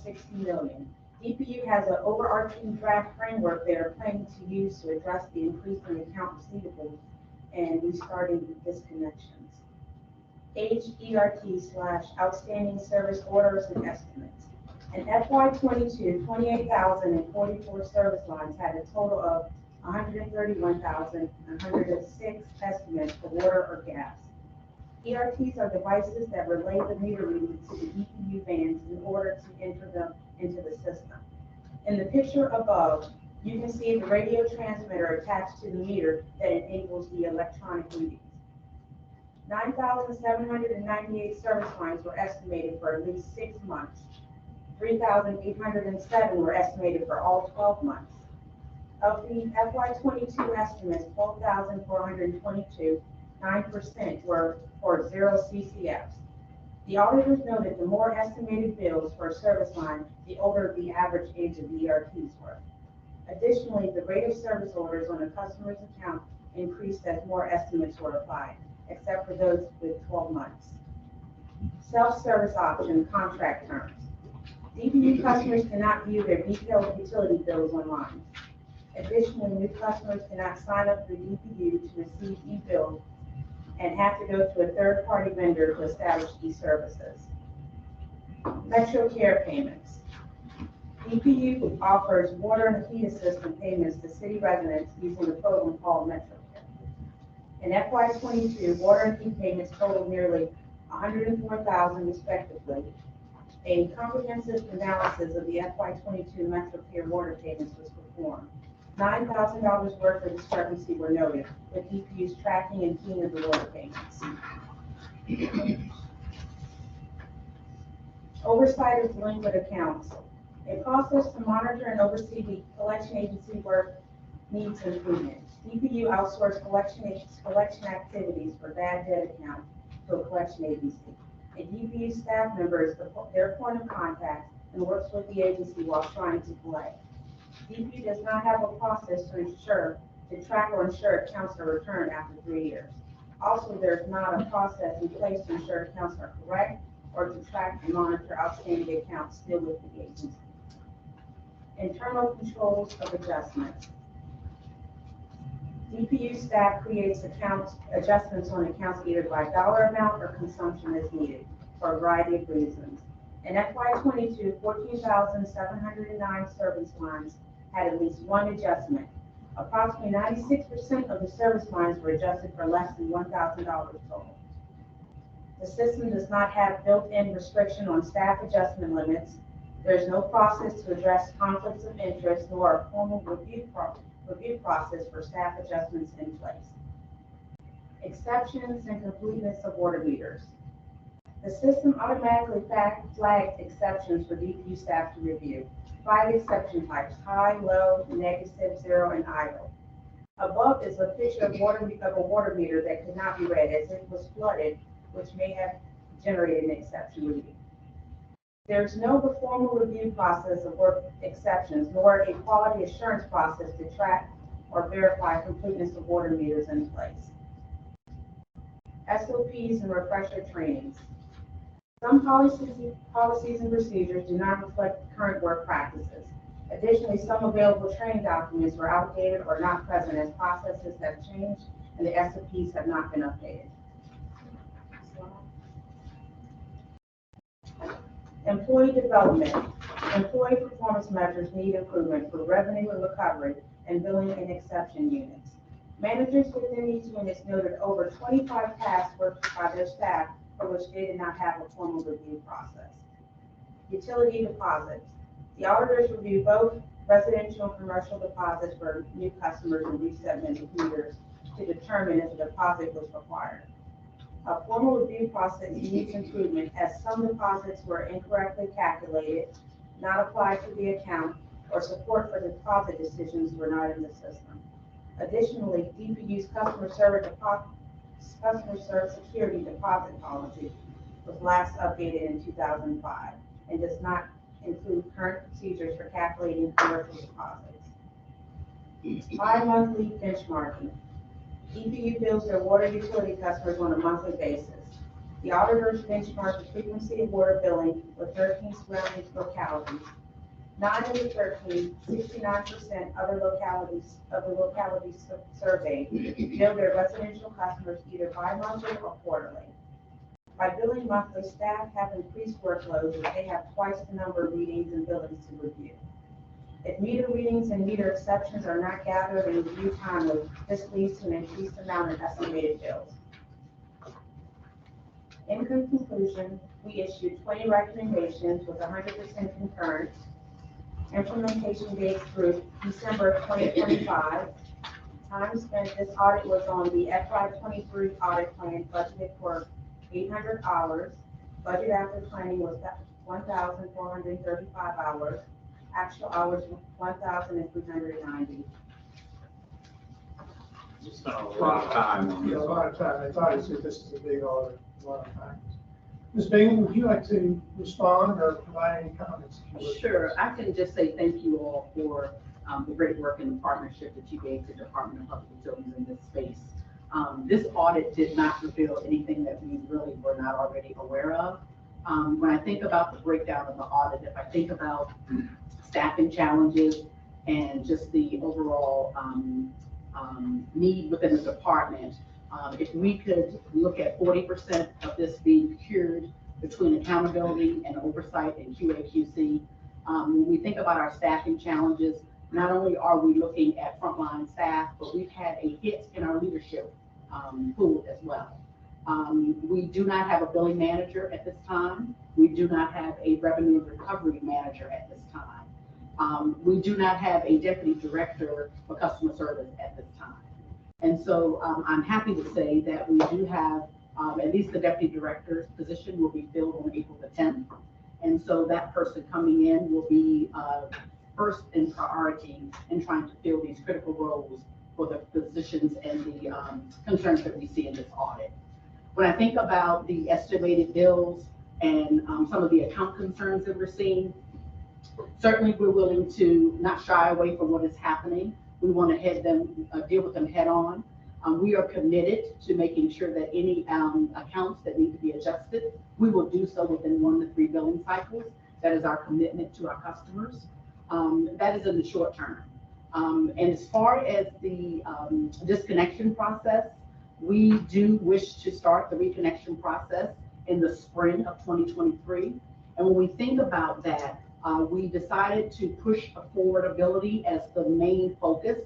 $60 million. DPU has an overarching draft framework they are planning to use to address the increase in account receivables and restarting disconnections. Aged ERT/outstanding service orders and estimates. In FY22, 28,044 service lines had a total of 131,106 estimates for water or gas. ERTs are devices that relay the meter readings to the DPU vans in order to enter them into the system. In the picture above, you can see the radio transmitter attached to the meter that enables the electronic readings. 9,798 service lines were estimated for at least 6 months. 3,807 were estimated for all 12 months. Of the FY22 estimates, 12,422, 9% were for 0 CCFs. The auditors noted the more estimated bills for a service line, the older the average age of the ERTs were. Additionally, the rate of service orders on a customer's account increased as more estimates were applied, except for those with 12 months. Self-service option contract terms. DPU customers cannot view their detailed utility bills online. Additionally, new customers cannot sign up for DPU to receive e-bills and have to go to a third-party vendor to establish e-services. Metro Care payments. DPU offers water and heat assistance payments to city residents using a program called Metro Care. In FY22, water and heat payments totaled nearly 104,000 respectively. A comprehensive analysis of the FY22 Metro Care water payments was performed. $9,000 worth of discrepancy were noted, with DPU's tracking and keying of the water payments. Oversight of delinquent accounts. A process to monitor and oversee the collection agency work needs improvement. DPU outsourced collection activities for bad debt accounts to a collection agency. A DPU staff member is their point of contact and works with the agency while trying to collect. DPU does not have a process to track or ensure accounts are returned after 3 years. Also, there is not a process in place to ensure accounts are correct or to track and monitor outstanding accounts still with the agency. Internal controls of adjustments. DPU staff creates adjustments on accounts either by dollar amount or consumption as needed for a variety of reasons. In FY22, 14,709 service lines had at least one adjustment. Approximately 96% of the service lines were adjusted for less than $1,000 total. The system does not have built-in restriction on staff adjustment limits. There is no process to address conflicts of interest nor a formal review process for staff adjustments in place. Exceptions and completeness of water meters. The system automatically flagged exceptions for DPU staff to review. 5 exception types: high, low, negative, 0, and idle. Above is a picture of a water meter that could not be read as it was flooded, which may have generated an exception review. There is no formal review process of work exceptions, nor a quality assurance process to track or verify completeness of water meters in place. SOPs and refresher trainings. Some policies and procedures do not reflect current work practices. Additionally, some available training documents were outdated or not present as processes have changed and the SOPs have not been updated. Employee development. Employee performance measures need improvement for revenue and recovery and billing and exception units. Managers within these units noted over 25 tasks worked by their staff for which they did not have a formal review process. Utility deposits. The auditors review both residential and commercial deposits for new customers and resettlement of meters to determine if a deposit was required. A formal review process needs improvement as some deposits were incorrectly calculated, not applied to the account, or support for deposit decisions were not in the system. Additionally, DPU's customer service security deposit policy was last updated in 2005 and does not include current procedures for calculating commercial deposits. Bi-monthly benchmarking. DPU bills their water utility customers on a monthly basis. The auditors benchmarked the frequency of water billing with 13 surrounding localities. 9 of the 13, 69% of the localities surveyed bill their residential customers either bi-monthly or quarterly. By billing monthly, staff have increased workloads as they have twice the number of readings and billings to review. If meter readings and meter exceptions are not gathered in review timely, this leads to an increased amount of estimated bills. In conclusion, we issued 20 recommendations with 100% concurrence. Implementation dates through December 2025. Time spent, this audit was on the FY23 audit plan budgeted for 800 hours. Budget after planning was 1,435 hours. Actual hours were 1,390. You spent a lot of time on Yeah, this. a lot of time. It's obviously this is a big audit, a lot of times. Ms. Bingham, would you like to respond or provide any comments? if you would? Sure, I can just say thank you all for the great work and the partnership that you gave to the Department of Public Utilities in this space. This audit did not reveal anything that we really were not already aware of. When I think about the breakdown of the audit, if I think about staffing challenges and just the overall need within the department, if we could look at 40% of this being cured between accountability and oversight and QA/QC, when we think about our staffing challenges, not only are we looking at frontline staff, but we've had a hit in our leadership pool as well. We do not have a billing manager at this time. We do not have a revenue and recovery manager at this time. We do not have a deputy director for customer service at this time. And so I'm happy to say that we do have, at least the deputy director's position will be filled on April the 10th. And so that person coming in will be first in priority in trying to fill these critical roles for the positions and the concerns that we see in this audit. When I think about the estimated bills and some of the account concerns that we're seeing, certainly we're willing to not shy away from what is happening. We want to deal with them head on. We are committed to making sure that any accounts that need to be adjusted, we will do so within 1 to 3 billing cycles. That is our commitment to our customers. That is in the short term. And as far as the disconnection process, we do wish to start the reconnection process in the spring of 2023. And when we think about that, we decided to push affordability as the main focus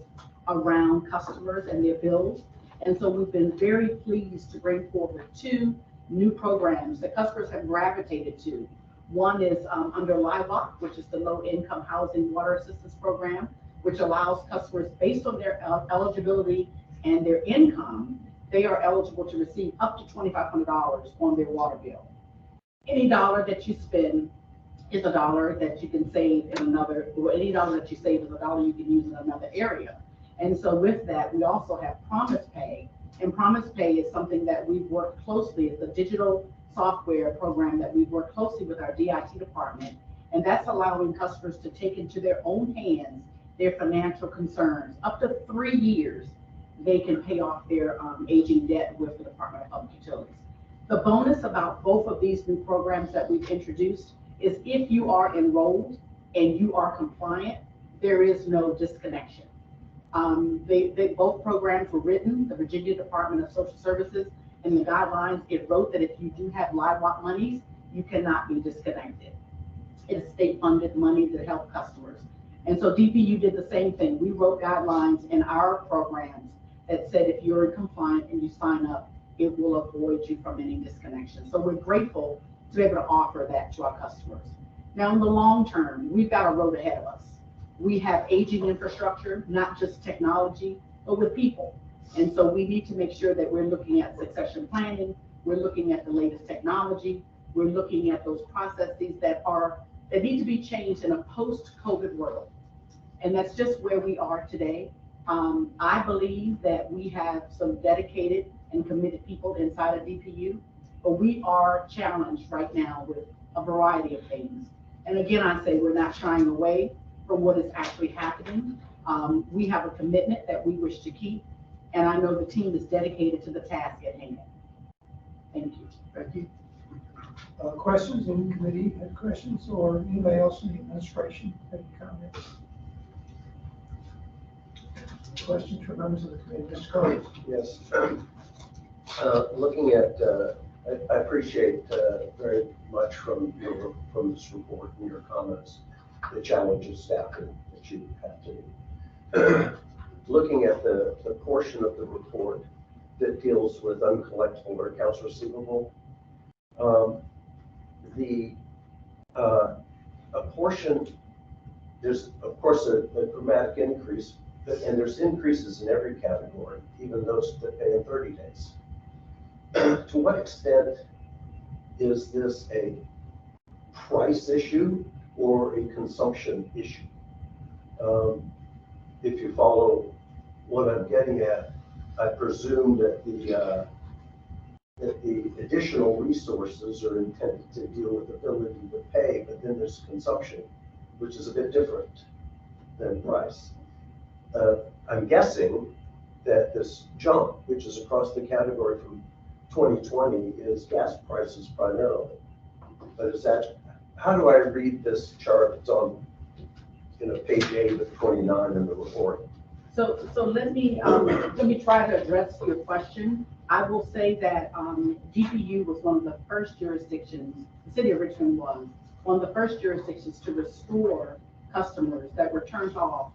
around customers and their bills. And so we've been very pleased to bring forward 2 new programs that customers have gravitated to. One is under LIHWAP, which is the Low Income Housing Water Assistance Program, which allows customers, based on their eligibility and their income, they are eligible to receive up to $2,500 on their water bill. Any dollar that you spend is a dollar that you can save in another, or any dollar that you save is a dollar you can use in another area. And so with that, we also have Promise Pay. And Promise Pay is something that we've worked closely. It's a digital software program that we've worked closely with our DIT department. And that's allowing customers to take into their own hands their financial concerns. Up to 3 years, they can pay off their aging debt with the Department of Public Utilities. The bonus about both of these new programs that we've introduced is if you are enrolled and you are compliant, there is no disconnection. Both programs were written, the Virginia Department of Social Services, and the guidelines, it wrote that if you do have LIHWAP monies, you cannot be disconnected. It's state-funded money to help customers. And so DPU did the same thing. We wrote guidelines in our programs that said if you're compliant and you sign up, it will avoid you from any disconnection. So we're grateful to be able to offer that to our customers. Now in the long term, we've got a road ahead of us. We have aging infrastructure, not just technology, but with people. And so we need to make sure that we're looking at succession planning, we're looking at the latest technology, we're looking at those processes that need to be changed in a post-COVID world. And that's just where we are today. I believe that we have some dedicated and committed people inside of DPU, but we are challenged right now with a variety of things. And again, I say we're not shying away from what is actually happening. We have a commitment that we wish to keep, and I know the team is dedicated to the task at hand. Thank you. Thank you. Questions? Any committee had questions or anybody else in the administration have any comments? Questions from members of the committee? Mr. Carter? Yes. Looking at, I appreciate very much from this report and your comments, the challenges staffing that you have to. Looking at the portion of the report that deals with uncollectible or accounts receivable, a portion, there's of course a dramatic increase, and there's increases in every category, even those that pay in 30 days. To what extent is this a price issue or a consumption issue? If you follow what I'm getting at, I presume that the additional resources are intended to deal with ability to pay, but then there's consumption, which is a bit different than price. I'm guessing that this jump, which is across the category from 2020, is gas prices primarily. But is that, how do I read this chart? It's on, page 8 of 29 in the report. So let me try to address your question. I will say that DPU was one of the first jurisdictions, the city of Richmond was one of the first jurisdictions to restore customers that were turned off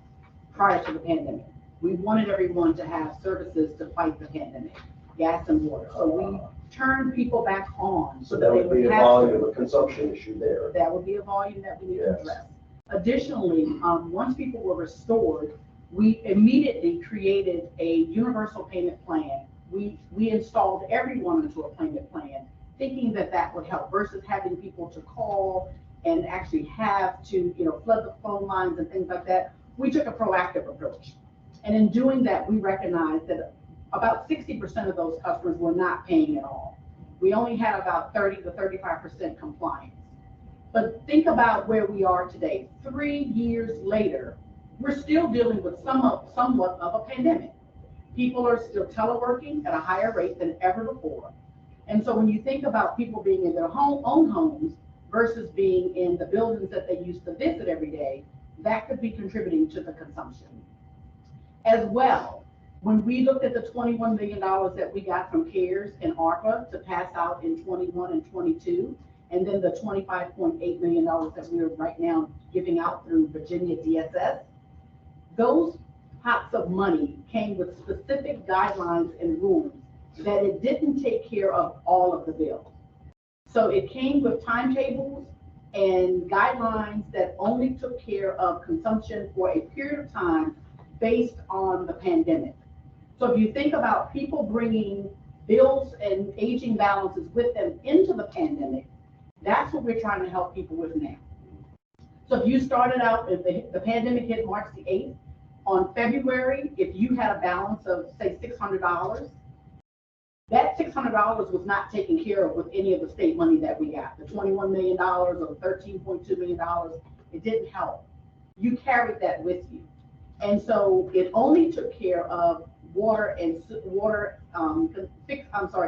prior to the pandemic. We wanted everyone to have services to fight the pandemic, gas and water. So we turned people back on. So that would be a volume, a consumption issue there. That would be a volume that we need to address. Additionally, once people were restored, we immediately created a universal payment plan. We installed everyone into a payment plan, thinking that that would help versus having people to call and actually have to, flood the phone lines and things like that. We took a proactive approach. And in doing that, we recognized that about 60% of those customers were not paying at all. We only had about 30 to 35% compliance. But think about where we are today. 3 years later, we're still dealing with somewhat of a pandemic. People are still teleworking at a higher rate than ever before. And so when you think about people being in their own homes versus being in the buildings that they used to visit every day, that could be contributing to the consumption. As well, when we looked at the $21 million that we got from CARES and ARPA to pass out in 21 and 22, and then the $25.8 million that we are right now giving out through Virginia DSS, those pots of money came with specific guidelines and rules that it didn't take care of all of the bills. So it came with timetables and guidelines that only took care of consumption for a period of time based on the pandemic. So if you think about people bringing bills and aging balances with them into the pandemic, that's what we're trying to help people with now. So if you started out, if the pandemic hit March the 8th, on February, if you had a balance of say $600, that $600 was not taken care of with any of the state money that we got, the $21 million or $13.2 million, it didn't help. You carried that with you. And so it only took care of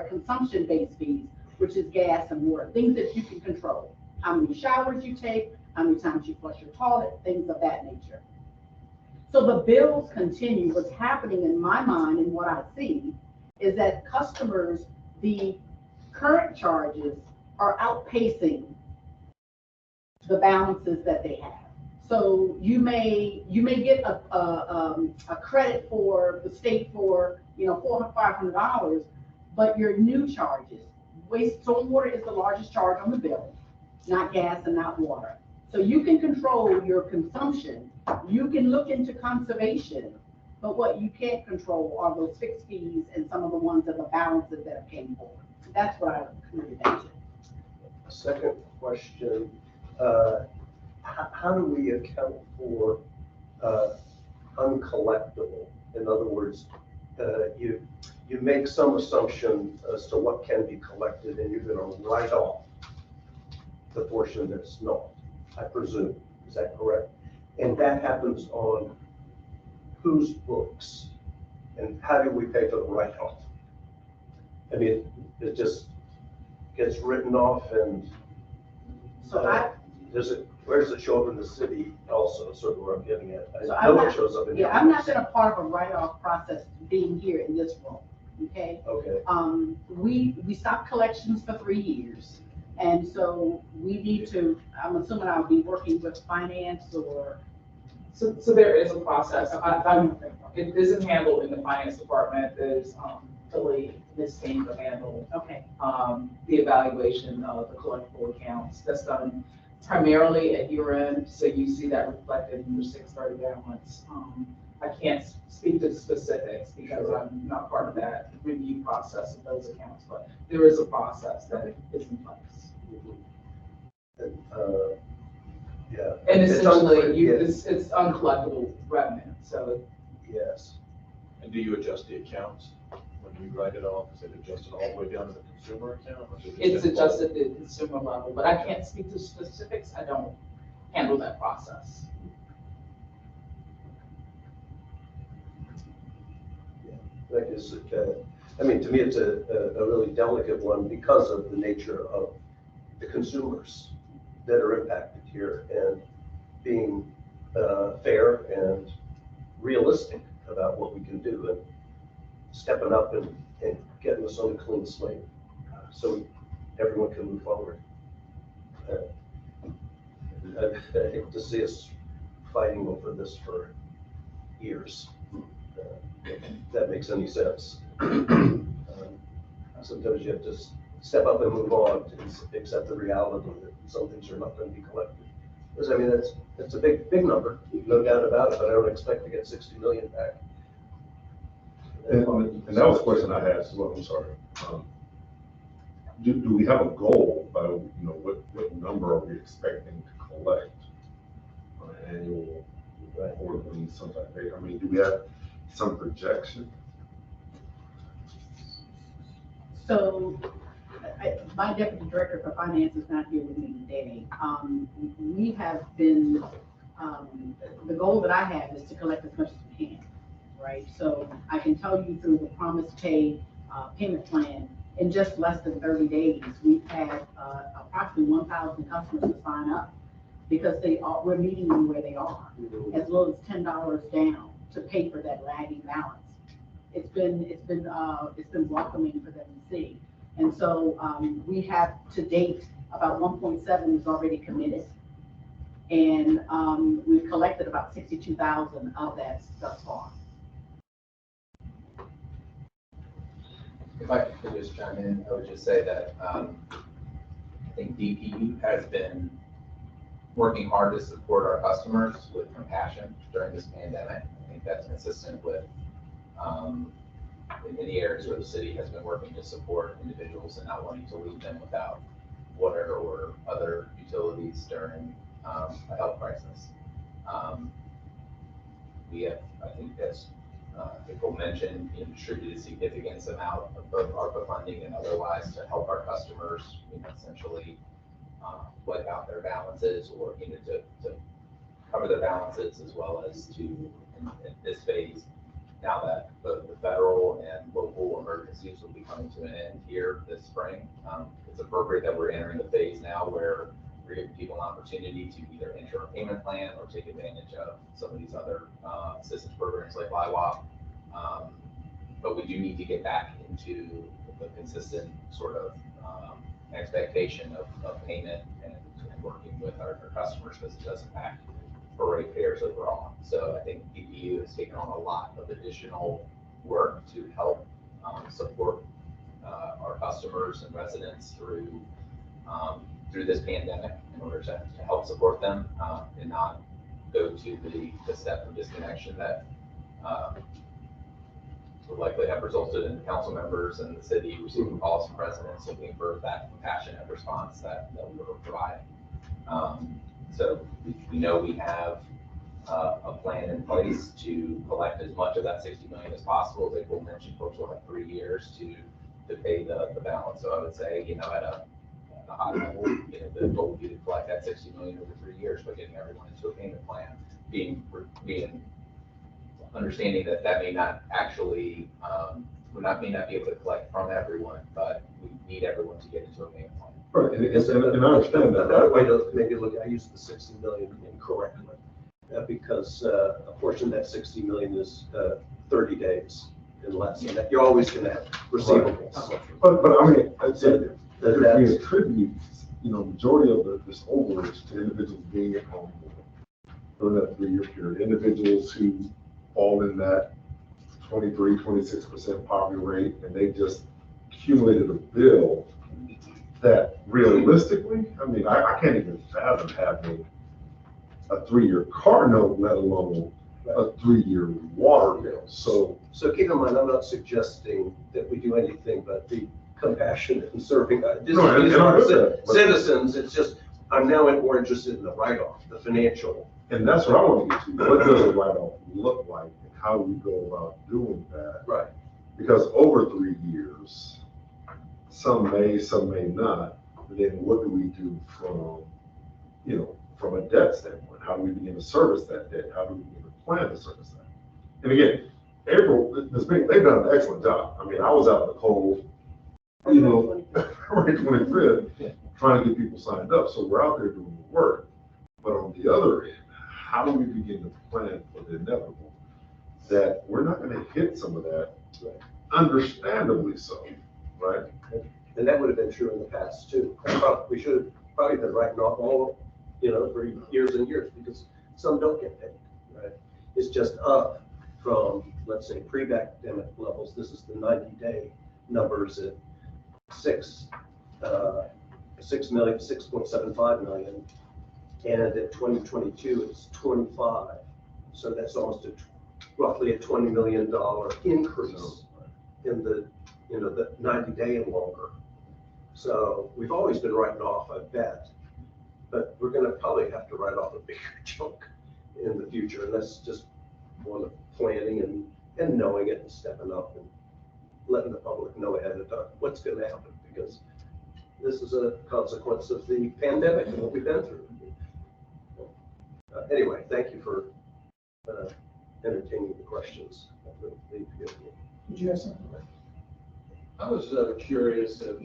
consumption-based fees, which is gas and water, things that you can control. How many showers you take, how many times you flush your toilet, things of that nature. So the bills continue. What's happening in my mind and what I see is that customers, the current charges are outpacing the balances that they have. So you may get a credit for the state for $400 or $500, but your new charges, stormwater is the largest charge on the bill, not gas and not water. So you can control your consumption, you can look into conservation, but what you can't control are those fixed fees and some of the ones that the balances that have came forward. That's what I committed that to. Second question, how do we account for uncollectible? In other words, you make some assumption as to what can be collected and you're going to write off the portion that's not, I presume. Is that correct? And that happens on whose books? And how do we pay for the write-off? I mean, it just, gets written off and So I, where does it show up in the city also, sort of where I'm getting at? So I I'm know it not- shows up in. yeah, I'm not been a part of a write-off process being here in this role, okay? Okay, We stopped collections for 3 years. And so we need to, I'm assuming I'll be working with finance or, So there is a process. It isn't handled in the finance department. There's, Tilly, Ms. Steen to handle, okay, the evaluation of the collectible accounts. That's done primarily at year end, so you see that reflected in your 630 balance. I can't speak to the specifics because I'm not part of that review process of those accounts, but there is a process that is in place. and, yeah. And It's essentially, unclear, yeah, it's uncollectible revenue, so yes. And do you adjust the accounts when you write it off? Is it adjusted all the way down to the consumer account? Or is it just it's at adjusted at the consumer level, but I can't speak to specifics. I don't handle that process. That is, I mean, to me, it's a really delicate one because of the nature of the consumers that are impacted here and being fair and realistic about what we can do and stepping up and getting us on a clean slate so everyone can move forward. I hate to see us fighting over this for years. If that makes any sense. Sometimes you have to step up and move on to accept the reality that some things are not going to be collected. Because I mean, that's a big number, no doubt about it, but I don't expect to get 60 million back. And that was a question I had as well, I'm sorry. Do we have a goal by, what number are we expecting to collect on an annual, quarterly, some type of, I mean, do we have some projection? so my deputy director for finance is not here with me today. We have been, the goal that I have is to collect as much as we can, right? So I can tell you through the promise pay payment plan, in just less than 30 days, we've had approximately 1,000 customers to sign up because we're meeting them where they are, as low as $10 down to pay for that lagging balance. It's been welcoming for them to see. And so we have to date about 1.7 is already committed. And we've collected about 62,000 of that thus far. If I could just chime in, I would just say that I think DPU has been working hard to support our customers with compassion during this pandemic. I think that's consistent with in many areas where the city has been working to support individuals and not wanting to leave them without water or other utilities during a health crisis. We have, I think that's April mentioned, distributed a significant amount of both ARPA funding and otherwise to help our customers, essentially wipe out their balances or to cover their balances, as well as to, in this phase, now that both the federal and local emergencies will be coming to an end here this spring, it's appropriate that we're entering the phase now where we're giving people an opportunity to either enter a payment plan or take advantage of some of these other assistance programs like LIWOP. But we do need to get back into the consistent sort of expectation of payment and working with our customers, because it does impact for ratepayers overall. So I think DPU has taken on a lot of additional work to help support our customers and residents through this pandemic in order to help support them and not go to the step of disconnection that would likely have resulted in council members and the city receiving calls from residents looking for that compassionate response that we were providing. So we know we have a plan in place to collect as much of that 60 million as possible. As April mentioned, folks will have 3 years to pay the balance. So I would say, at a high level, the goal would be to collect that 60 million over 3 years by getting everyone into a payment plan, being understanding that may not actually, may not be able to collect from everyone, but we need everyone to get into a payment plan. Right, and I understand that. Another way to maybe look, I used the 60 million incorrectly, because a portion of that 60 million is 30 days and less, and that you're always gonna have receivables. But I mean, I said, That- if we that's- attribute, majority of this overage to individuals being at home during that 3-year period, individuals who fall in that 23, 26% poverty rate, and they just accumulated a bill that realistically, I mean, I can't even fathom having a 3-year car note, let alone a 3-year water bill. So keep in mind, I'm not suggesting that we do anything but be compassionate and serving. These No, and are I our get that, but- citizens, it's just, I'm now more interested in the write-off, the financial. And that's what I want to get to. What does a write-off look like, and how do we go about doing that? Right. Because over 3 years, some may not. But then what do we do from, from a debt standpoint? How do we begin to service that debt? How do we begin to plan to service that? And again, April, they've done an excellent job. I mean, I was out in the cold, February 25th, trying to get people signed up. So we're out there doing the work. But on the other end, how do we begin to plan for the inevitable that we're not going to hit some of that, understandably so, right? And that would have been true in the past too. We should have probably been writing off all, for years and years, because some don't get paid, right? It's just up from, let's say, pre-pandemic levels. This is the 90-day numbers at 6 million, 6.75 million. And at 2022, it's 25. So that's almost roughly a $20 million increase in the, the 90-day and longer. So we've always been writing off, I bet, but we're gonna probably have to write off a bigger chunk in the future. And that's just one of planning and knowing it and stepping up and letting the public know ahead of time what's gonna happen, because this is a consequence of the pandemic and what we've been through. Anyway, thank you for entertaining the questions. Did you have something? I was curious if,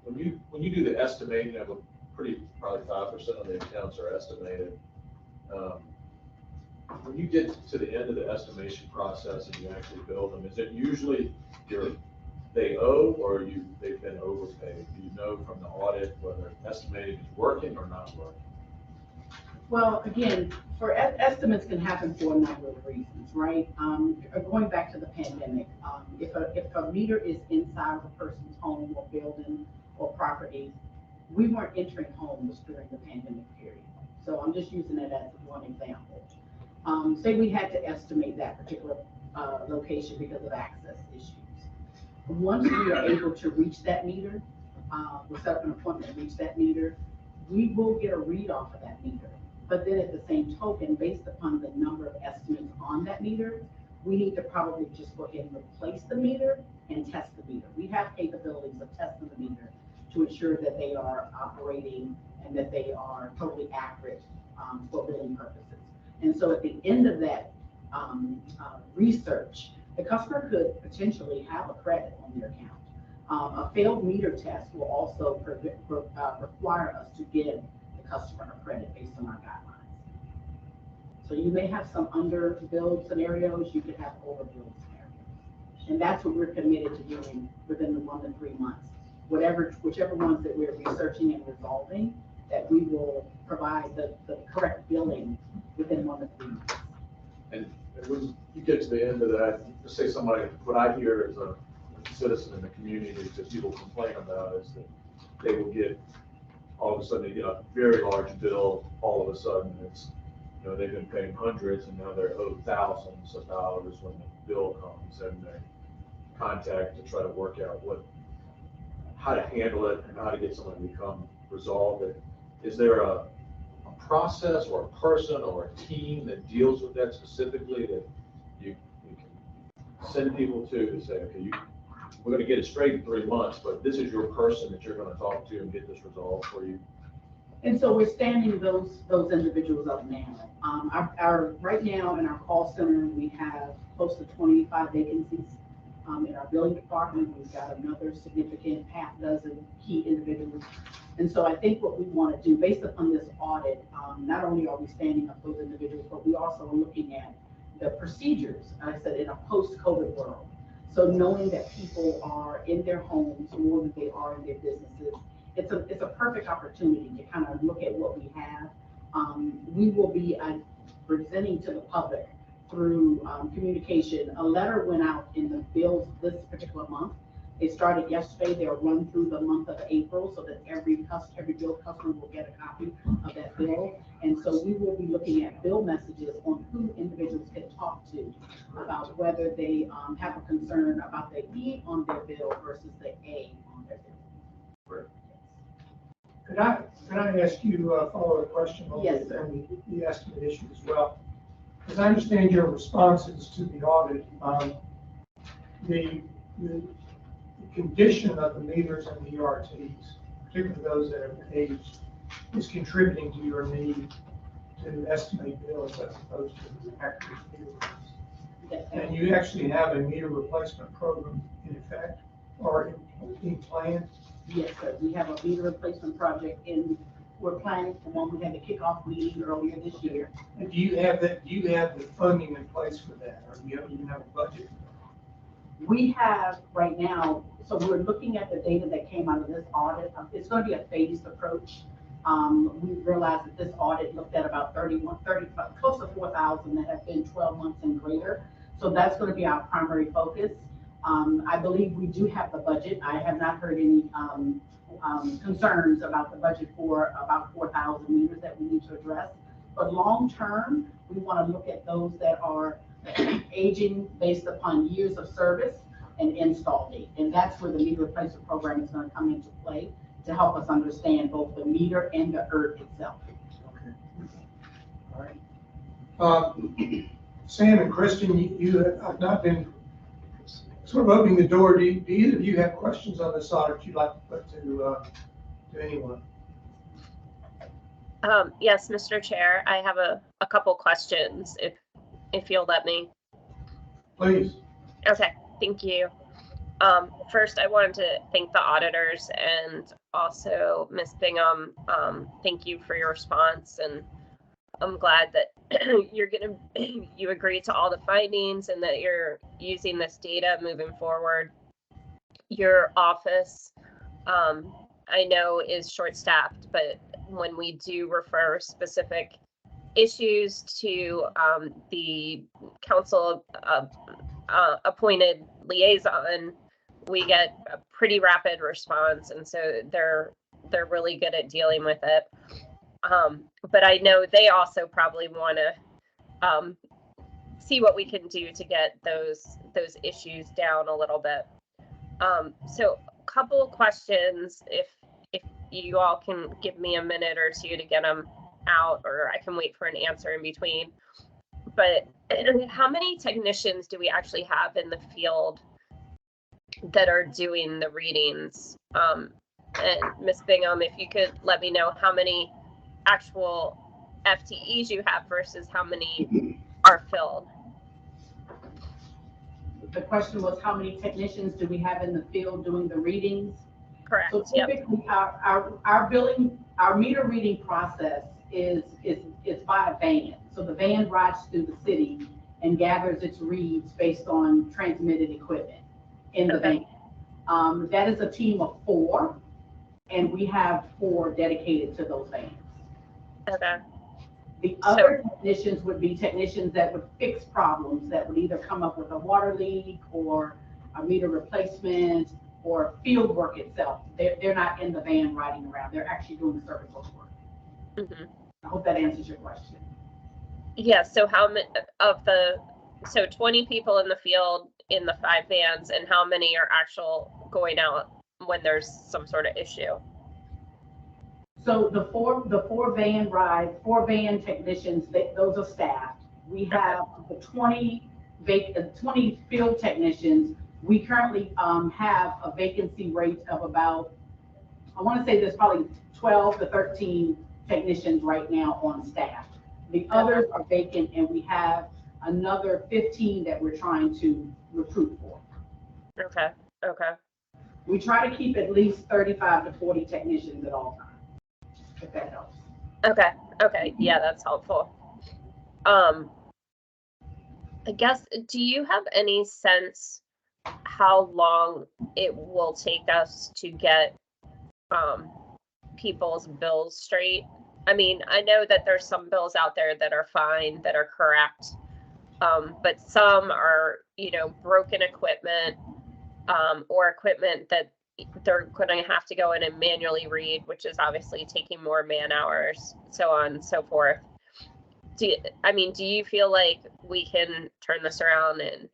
when you do the estimating of probably 5% of the accounts are estimated. When you get to the end of the estimation process and you actually bill them, is it usually they owe, or they've been overpaid? Do you know from the audit whether estimating is working or not working? Well, again, estimates can happen for a number of reasons, right? Going back to the pandemic, if a meter is inside of a person's home or building or property, we weren't entering homes during the pandemic period. So I'm just using it as one example. Say we had to estimate that particular location because of access issues. Once we are able to reach that meter, we set up an appointment to reach that meter, we will get a read off of that meter. But then at the same token, based upon the number of estimates on that meter, we need to probably just go ahead and replace the meter and test the meter. We have capabilities of testing the meter to ensure that they are operating and that they are totally accurate for billing purposes. And so at the end of that research, the customer could potentially have a credit on their account. A failed meter test will also require us to give the customer a credit based on our guidelines. So you may have some under-billed scenarios, you could have over-billed scenarios. And that's what we're committed to doing within the 1 to 3 months. Whichever ones that we're researching and resolving, that we will provide the correct billing within 1 to 3 months. And when you get to the end of that, just say somebody, what I hear as a citizen in the community that people complain about is that they will get, all of a sudden they get a very large bill, all of a sudden it's, they've been paying hundreds and now they're owed thousands of dollars when the bill comes, and they contact to try to work out how to handle it and how to get someone to become resolved it. Is there a process or a person or a team that deals with that specifically that you can send people to say, okay, we're going to get it straight in 3 months, but this is your person that you're going to talk to and get this resolved for you? And so we're standing those individuals up now. Right now in our call center, we have close to 25 vacancies. In our billing department, we've got another significant half dozen key individuals. And so I think what we want to do, based upon this audit, not only are we standing up those individuals, but we also are looking at the procedures, like I said, in a post-COVID world. So knowing that people are in their homes more than they are in their businesses, it's a perfect opportunity to kind of look at what we have. We will be presenting to the public through communication. A letter went out in the bills this particular month. They started yesterday. They'll run through the month of April so that every bill customer will get a copy of that bill. And so we will be looking at bill messages on who individuals can talk to about whether they have a concern about the E on their bill versus the A on their bill. Could I ask you a follow-up question on Yes, sir. the estimate issue as well? As I understand your responses to the audit, the condition of the meters and the ERTs, particularly those that have aged, is contributing to your need to estimate bills as opposed to accurate meter readings. And you actually have a meter replacement program in effect or in plan? Yes, sir. We have a meter replacement project we're planning for one. We had the kickoff meeting earlier this year. And do you have the funding in place for that, or do you even have a budget? We have right now, so we're looking at the data that came out of this audit. It's going to be a phased approach. We realized that this audit looked at about 35, close to 4,000 that have been 12 months and greater. So that's going to be our primary focus. I believe we do have the budget. I have not heard any concerns about the budget for about 4,000 meters that we need to address. But long term, we want to look at those that are aging based upon years of service and install date. And that's where the meter replacement program is going to come into play to help us understand both the meter and the ERT itself. Okay. All right. Sam and Kristen, you have not been sort of opening the door. Do either of you have questions on this audit you'd like to put to anyone? Yes, Mr. Chair, I have a couple questions if you'll let me. Please. Okay, thank you. First, I wanted to thank the auditors and also Ms. Bingham. Thank you for your response, and I'm glad that you agreed to all the findings and that you're using this data moving forward. Your office, I know, is short-staffed, but when we do refer specific issues to the council appointed liaison, we get a pretty rapid response, and so they're really good at dealing with it. But I know they also probably want to see what we can do to get those issues down a little bit. So a couple of questions, if you all can give me a minute or two to get them out, or I can wait for an answer in between. But how many technicians do we actually have in the field that are doing the readings? And Ms. Bingham, if you could let me know how many actual FTEs you have versus how many are filled. The question was, how many technicians do we have in the field doing the readings? Correct. So typically, our meter reading process is by a van. So the van rides through the city and gathers its reads based on transmitted equipment in the van. That is a team of 4, and we have 4 dedicated to those vans. Okay. The other technicians would be technicians that would fix problems that would either come up with a water leak or a meter replacement or field work itself. They're not in the van riding around. They're actually doing service work. Mm-hmm. I hope that answers your question. Yeah, so how many of so 20 people in the field in the 5 vans, and how many are actual going out when there's some sort of issue? So the four van technicians, those are staffed. We have the 20 field technicians. We currently have a vacancy rate of about, I want to say there's probably 12 to 13 technicians right now on staff. The others are vacant, and we have another 15 that we're trying to recruit for. Okay, okay, We try to keep at least 35 to 40 technicians at all times, if that helps. okay, okay. Yeah, that's helpful. I guess, do you have any sense how long it will take us to get people's bills straight? I mean, I know that there's some bills out there that are fine, that are correct, but some are, you know, broken equipment, or equipment that they're going to have to go in and manually read, which is obviously taking more man hours, so on and so forth. Do you feel like we can turn this around in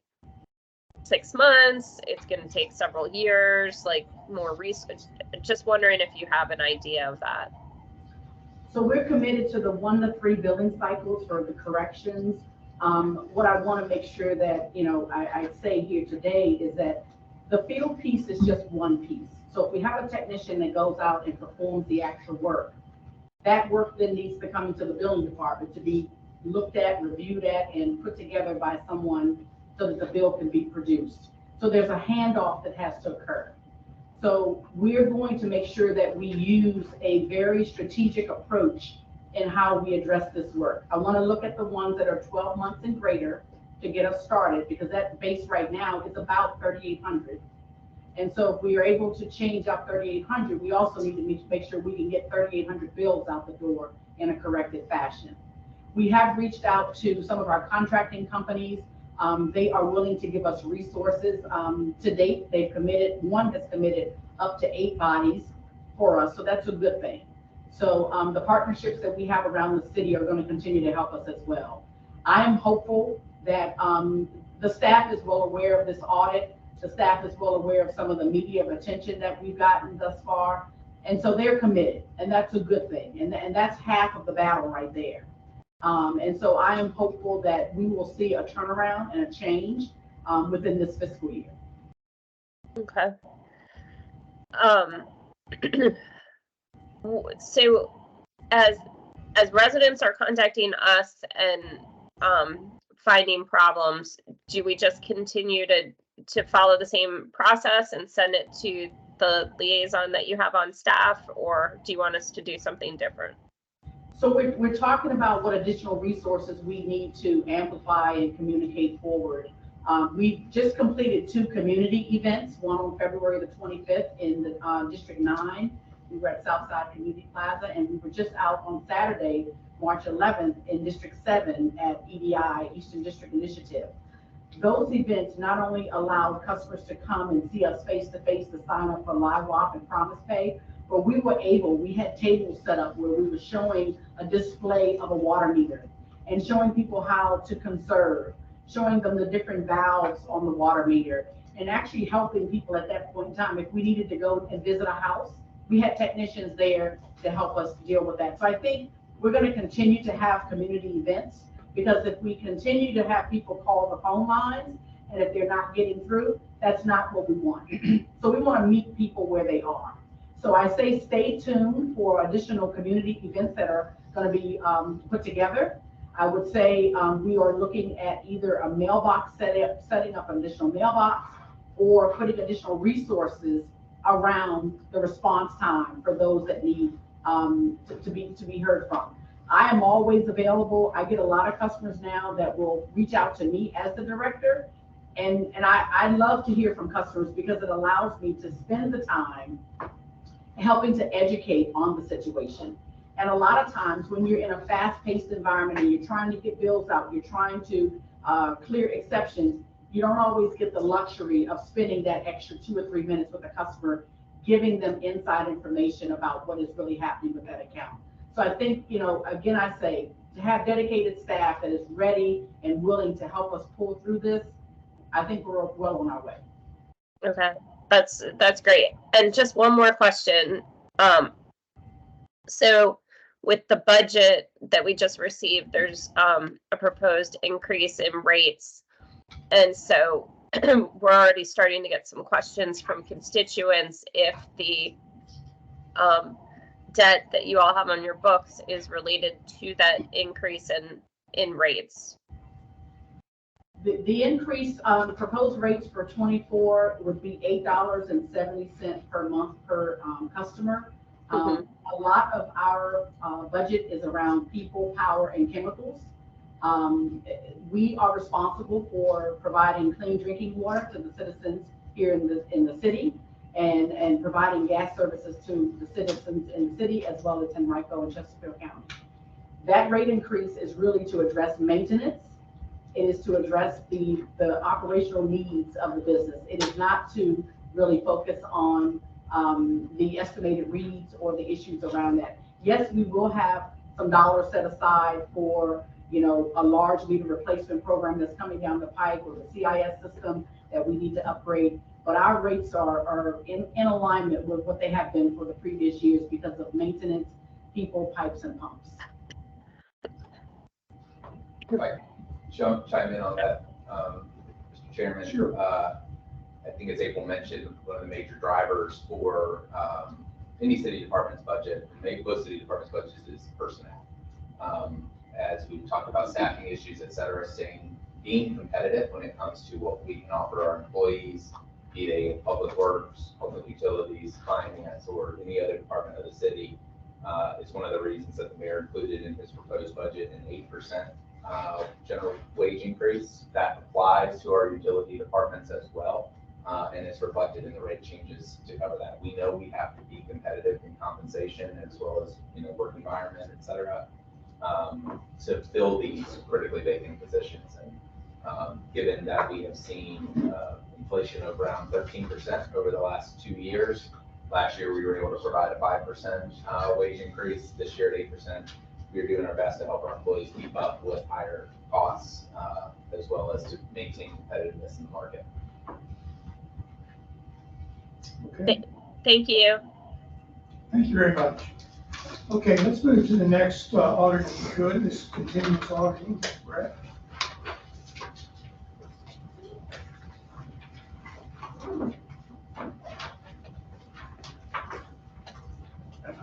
6 months? It's going to take several years, like more research. Just wondering if you have an idea of that. So we're committed to the 1 to 3 billing cycles for the corrections. What I want to make sure that, you know, I say here today is that the field piece is just one piece. So if we have a technician that goes out and performs the actual work, that work then needs to come into the billing department to be looked at, reviewed at, and put together by someone so that the bill can be produced. So there's a handoff that has to occur. So we're going to make sure that we use a very strategic approach in how we address this work. I want to look at the ones that are 12 months and greater to get us started, because that base right now is about 3,800. And so if we are able to change up 3,800, we also need to make sure we can get 3,800 bills out the door in a corrected fashion. We have reached out to some of our contracting companies. They are willing to give us resources. To date, they've committed, one has committed up to 8 bodies for us, so that's a good thing. So the partnerships that we have around the city are going to continue to help us as well. I am hopeful that the staff is well aware of this audit. The staff is well aware of some of the media attention that we've gotten thus far. And so they're committed, and that's a good thing. And that's half of the battle right there. And so I am hopeful that we will see a turnaround and a change within this fiscal year. Okay. So as residents are contacting us and finding problems, do we just continue to follow the same process and send it to the liaison that you have on staff, or do you want us to do something different? So we're talking about what additional resources we need to amplify and communicate forward. We just completed 2 community events, one on February the 25th in the District 9. We were at Southside Community Plaza, and we were just out on Saturday, March 11th in District 7 at EDI, Eastern District Initiative. Those events not only allowed customers to come and see us face to face to sign up for Live WAP and Promise Pay, but we had tables set up where we were showing a display of a water meter and showing people how to conserve, showing them the different valves on the water meter, and actually helping people at that point in time. If we needed to go and visit a house, we had technicians there to help us deal with that. So I think we're going to continue to have community events, because if we continue to have people call the phone lines and if they're not getting through, that's not what we want. So we want to meet people where they are. So I say stay tuned for additional community events that are going to be put together. I would say we are looking at either a mailbox setting up an additional mailbox, or putting additional resources around the response time for those that need to be heard from. I am always available. I get a lot of customers now that will reach out to me as the director. And I love to hear from customers, because it allows me to spend the time helping to educate on the situation. And a lot of times when you're in a fast-paced environment and you're trying to get bills out, you're trying to clear exceptions, you don't always get the luxury of spending that extra 2 or 3 minutes with a customer, giving them inside information about what is really happening with that account. So I think, you know, again, I say to have dedicated staff that is ready and willing to help us pull through this, I think we're well on our way. Okay, that's great. And just one more question. So with the budget that we just received, there's a proposed increase in rates. And so we're already starting to get some questions from constituents if the debt that you all have on your books is related to that increase in rates. The increase, the proposed rates for 24 would be $8.70 per month per customer. A lot of our budget is around people, power, and chemicals. We are responsible for providing clean drinking water to the citizens here in the city, and providing gas services to the citizens in the city, as well as Henrico and Chesterfield County. That rate increase is really to address maintenance. It is to address the operational needs of the business. It is not to really focus on the estimated reads or the issues around that. Yes, we will have some dollars set aside for, you know, a large meter replacement program that's coming down the pike, or the CIS system that we need to upgrade. But our rates are in alignment with what they have been for the previous years because of maintenance, people, pipes, and pumps. Chime in on that, Mr. Chairman. Sure. I think as April mentioned, one of the major drivers for any city department's budget, maybe most city department's budget, is personnel. As we talk about staffing issues, et cetera, being competitive when it comes to what we can offer our employees, be they public works, public utilities, finance, or any other department of the city, is one of the reasons that the mayor included in his proposed budget an 8% general wage increase. That applies to our utility departments as well, and it's reflected in the rate changes to cover that. We know we have to be competitive in compensation, as well as, you know, work environment, et cetera, to fill these critically vacant positions. And given that we have seen inflation of around 13% over the last 2 years, last year we were able to provide a 5% wage increase. This year at 8%. We're doing our best to help our employees keep up with higher costs, as well as to maintain competitiveness in the market. Okay. Thank you. Thank you very much. Okay, let's move to the next audit if we could. This is continuous auditing, Brett.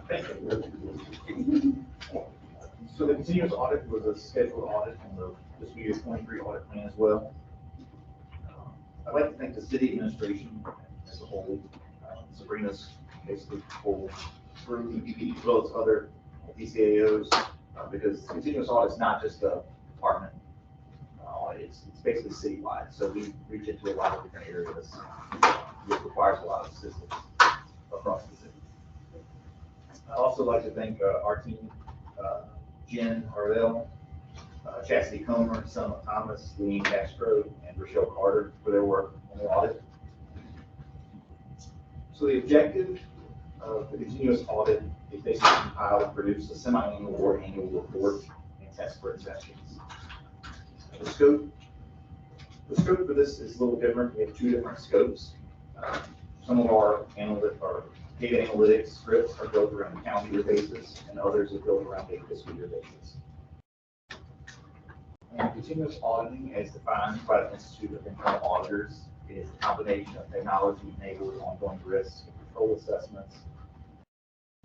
Thank you. So the continuous audit was a scheduled audit on the fiscal year 23 audit plan as well. I'd like to thank the city administration as a whole. Sabrina's basically pulled through, as well as other DCAOs, because continuous audit is not just a department audit, it's basically citywide. So we reach into a lot of different areas, which requires a lot of assistance across the city. I'd also like to thank our team, Jen Harvell, Chastity Comer, Selma Thomas, Leanne Castro, and Rochelle Carter for their work on the audit. So the objective of the continuous audit is basically to compile and produce a semi-annual or annual report and test for exceptions. The scope for this is a little different. We have 2 different scopes. Some of our data analytics scripts are built around a calendar year basis, and others are built around a fiscal year basis. And continuous auditing, as defined by the Institute of Internal Auditors, is a combination of technology-enabled ongoing risk and control assessments.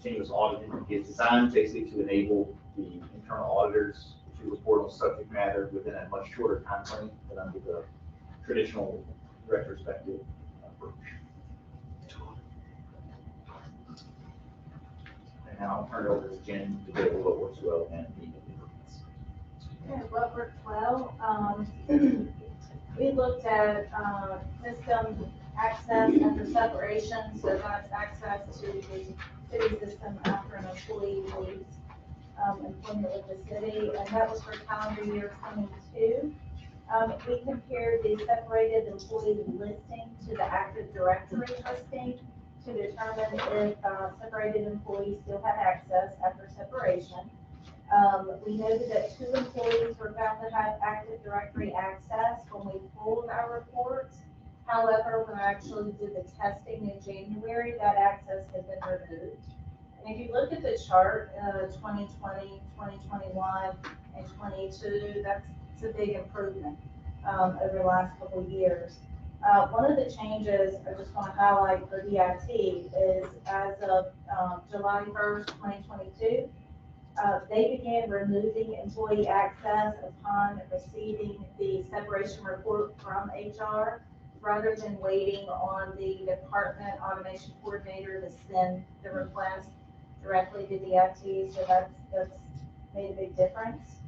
Continuous auditing is designed basically to enable the internal auditors to report on subject matter within a much shorter time frame than under the traditional retrospective approach. And now I'll turn it over to Jen to go over what works well and the improvements. Yeah, what works well? We looked at system access after separation, so that's access to the city system after an employee leaves employment with the city, and that was for calendar year 22. We compared the separated employee listing to the Active Directory listing to determine if separated employees still had access after separation. We noted that 2 employees were found to have Active Directory access when we pulled our reports. However, when I actually did the testing in January, that access had been removed. And if you look at the chart, 2020, 2021, and 22, that's a big improvement over the last couple of years. One of the changes I just want to highlight for DIT is as of July 1st, 2022, They began removing employee access upon receiving the separation report from HR, rather than waiting on the department automation coordinator to send the request directly to the IT. So that's made a big difference.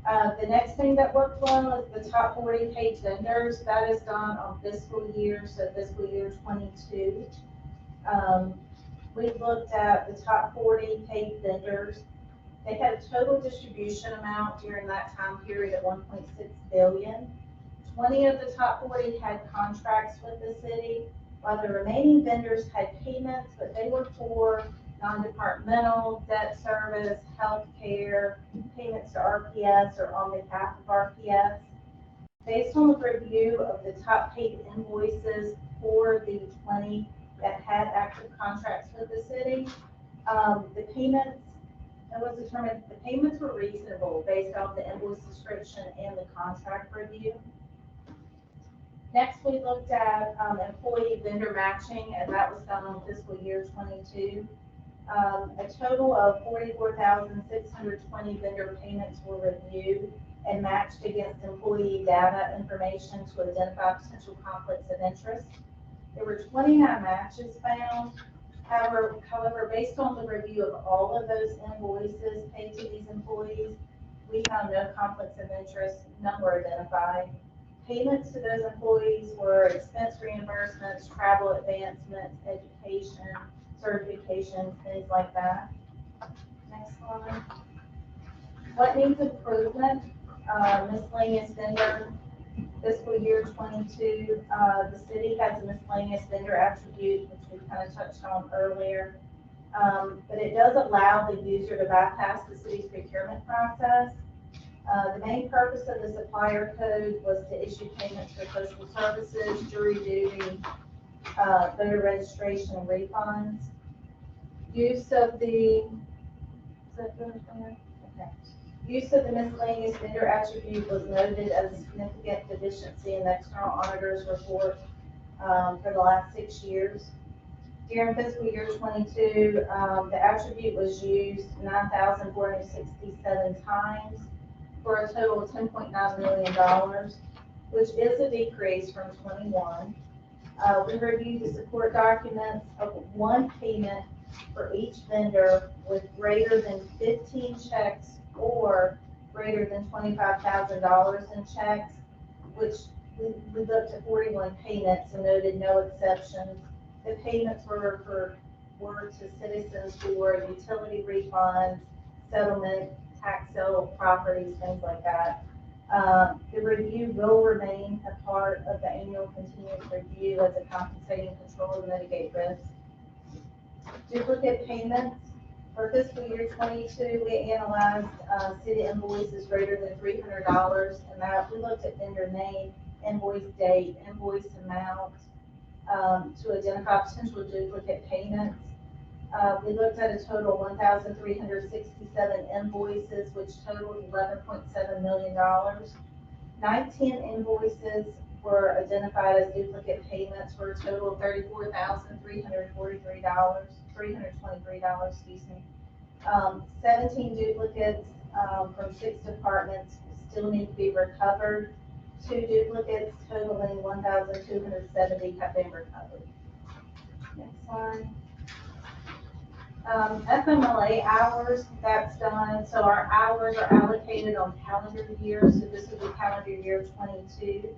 The next thing that worked well is the top 40 paid vendors. That is done on fiscal year, so fiscal year 22. We looked at the top 40 paid vendors. They had a total distribution amount during that time period of 1.6 billion. 20 of the top 40 had contracts with the city, while the remaining vendors had payments, but they were for non-departmental, debt service, healthcare, payments to RPS or on behalf of RPS. Based on the review of the top paid invoices for the 20 that had active contracts with the city, the payments, it was determined the payments were reasonable based on the invoice description and the contract review. Next, we looked at employee vendor matching, and that was done on fiscal year 22. A total of 44,620 vendor payments were reviewed and matched against employee data information to identify potential conflicts of interest. There were 29 matches found. However, based on the review of all of those invoices paid to these employees, we found no conflicts of interest, none were identified. Payments to those employees were expense reimbursements, travel advancements, education, certifications, things like that. Next slide. What needs improvement? Miscellaneous vendor, fiscal year 22. The city has a miscellaneous vendor attribute, which we kind of touched on earlier. But it does allow the user to bypass the city's procurement process. The main purpose of the supplier code was to issue payments for social services, jury duty, voter registration, and refunds. Use of the, Use of the miscellaneous vendor attribute was noted as a significant deficiency in the external auditor's report for the last 6 years. During fiscal year 22, the attribute was used 9,467 times for a total of $10.9 million, which is a decrease from 21. We reviewed the support documents of one payment for each vendor with greater than 15 checks or greater than $25,000 in checks, which we looked at 41 payments and noted no exceptions. The payments were to citizens for utility refunds, settlement, tax sale properties, things like that. The review will remain a part of the annual continuous review as a compensating control to mitigate risk. Duplicate payments. For fiscal year 22, we analyzed city invoices greater than $300, and that we looked at vendor name, invoice date, invoice amount to identify potential duplicate payments. We looked at a total of 1,367 invoices, which totaled $11.7 million. 19 invoices were identified as duplicate payments for a total of $34,323, excuse me. 17 duplicates from 6 departments still need to be recovered. 2 duplicates totaling 1,270 have been recovered. Next slide. FMLA hours, that's done. So our hours are allocated on calendar years. So this would be calendar year 22.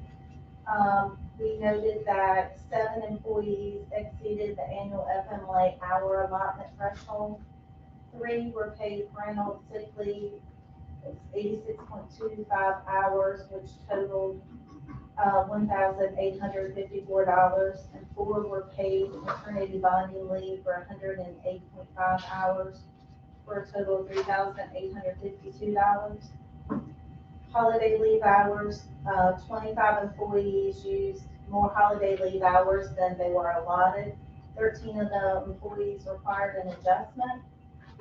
We noted that 7 employees exceeded the annual FMLA hour allotment threshold. 3 were paid parental sick leave. It's 86.25 hours, which totaled $1,854, and 4 were paid maternity bonding leave for 108.5 hours for a total of $3,852. Holiday leave hours, 25 employees used more holiday leave hours than they were allotted. 13 of the employees required an adjustment.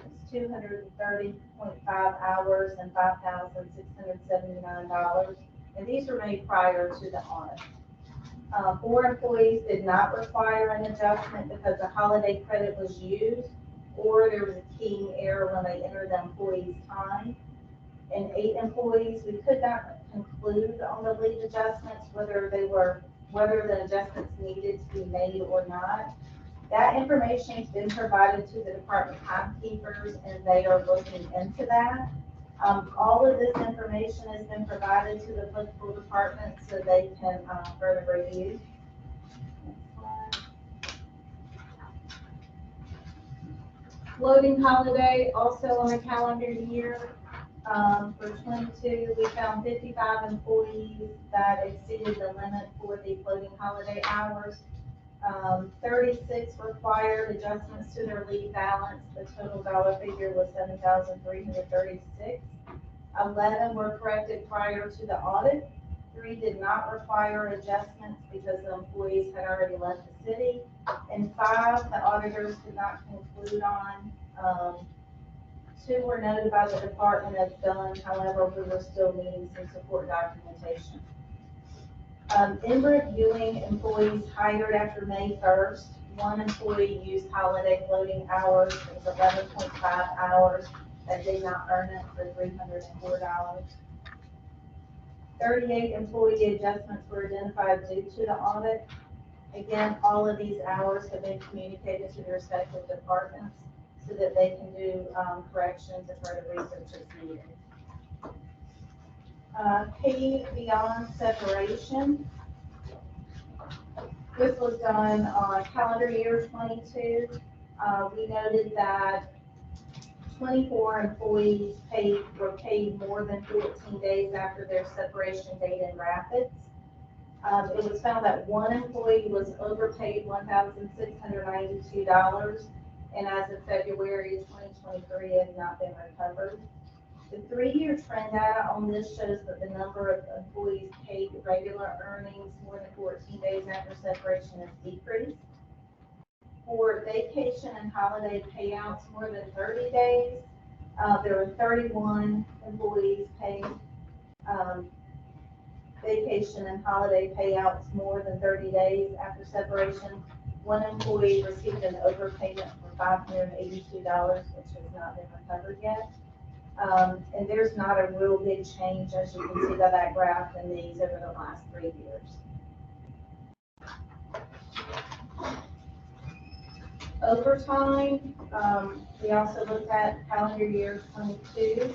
It's 230.5 hours and $5,679. And these were made prior to the audit. 4 employees did not require an adjustment because the holiday credit was used, or there was a keying error when they entered the employee's time. And 8 employees, we could not conclude on the leave adjustments, whether the adjustments needed to be made or not. That information's been provided to the department timekeepers, and they are looking into that. All of this information has been provided to the applicable departments so they can further review. Floating holiday, also on the calendar year, for 22, we found 55 employees that exceeded the limit for the floating holiday hours. 36 required adjustments to their leave balance. The total dollar figure was $7,336. 11 were corrected prior to the audit. 3 did not require adjustments because the employees had already left the city. And 5, the auditors did not conclude on. 2 were noted by the department as done, however, we were still needing some support documentation. In reviewing employees hired after May 1st, 1 employee used holiday floating hours. It was 11.5 hours that did not earn it for $304. 38 employee adjustments were identified due to the audit. Again, all of these hours have been communicated to the respective departments so that they can do corrections if further research is needed. Paid beyond separation. This was done on calendar year 22. We noted that 24 employees were paid more than 14 days after their separation date in Rapids. It was found that 1 employee was overpaid $1,692, and as of February 2023, it has not been recovered. The 3-year trend data on this shows that the number of employees paid regular earnings more than 14 days after separation has decreased. For vacation and holiday payouts more than 30 days, there were 31 employees paid vacation and holiday payouts more than 30 days after separation. 1 employee received an overpayment for $582, which has not been recovered yet. And there's not a real big change, as you can see by that graph, in these over the last 3 years. Overtime, we also looked at calendar year 22.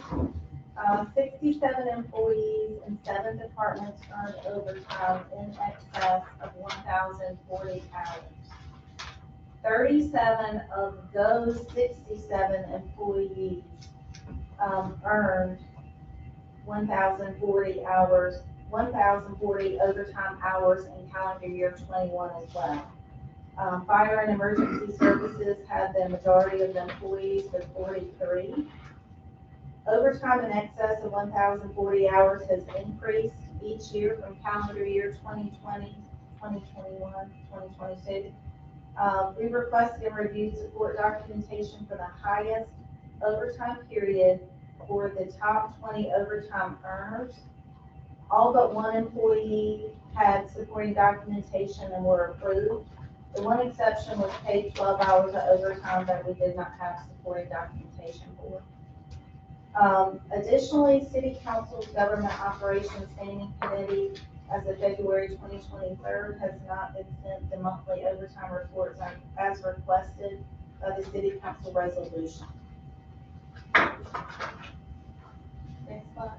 67 employees in 7 departments earned overtime in excess of 1,040 hours. 37 of those 67 employees earned 1,040 hours, 1,040 overtime hours in calendar year 21 as well. Fire and emergency services had the majority of the employees with 43. Overtime in excess of 1,040 hours has increased each year from calendar year 2020, 2021, 2022. We requested and reviewed support documentation for the highest overtime period for the top 20 overtime earners. All but 1 employee had supporting documentation and were approved. The 1 exception was paid 12 hours of overtime that we did not have supporting documentation for. Additionally, City Council's Government Operations Standing Committee, as of February 2023, has not been sent the monthly overtime reports as requested by the City Council resolution. Next slide.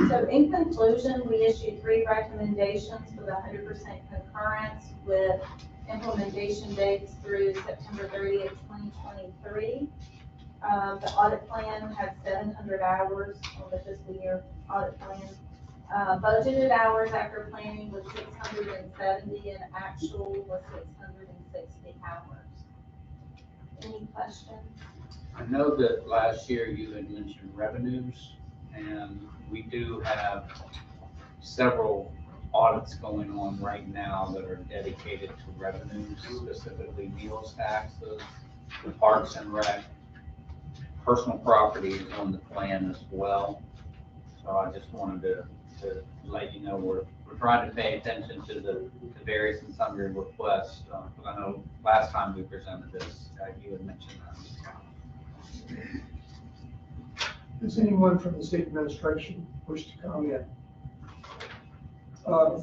So in conclusion, we issued 3 recommendations with 100% concurrence with implementation dates through September 30th, 2023. The audit plan had 700 hours on the fiscal year audit plan. Budgeted hours after planning was 670 and actual was 660 hours. Any questions? I know that last year you had mentioned revenues, and we do have several audits going on right now that are dedicated to revenues, specifically meals taxes, the Parks and Rec. Personal property is on the plan as well. So I just wanted to let you know, we're trying to pay attention to the various and sundry requests. Because I know last time we presented this, you had mentioned that. Does anyone from the state administration wish to comment?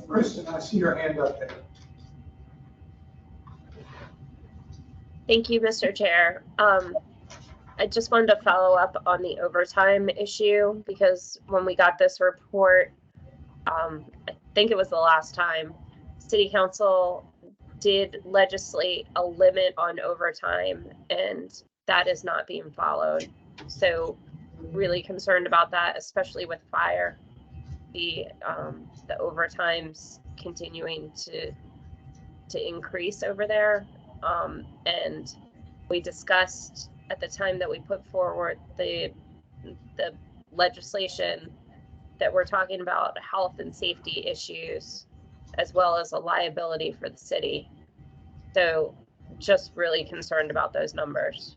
Kristen, I see your hand up there. Thank you, Mr. Chair. I just wanted to follow up on the overtime issue because when we got this report, I think it was the last time, City Council did legislate a limit on overtime, and that is not being followed. So really concerned about that, especially with fire. The overtime's continuing to increase over there. And we discussed at the time that we put forward the legislation that we're talking about health and safety issues as well as a liability for the city. So just really concerned about those numbers.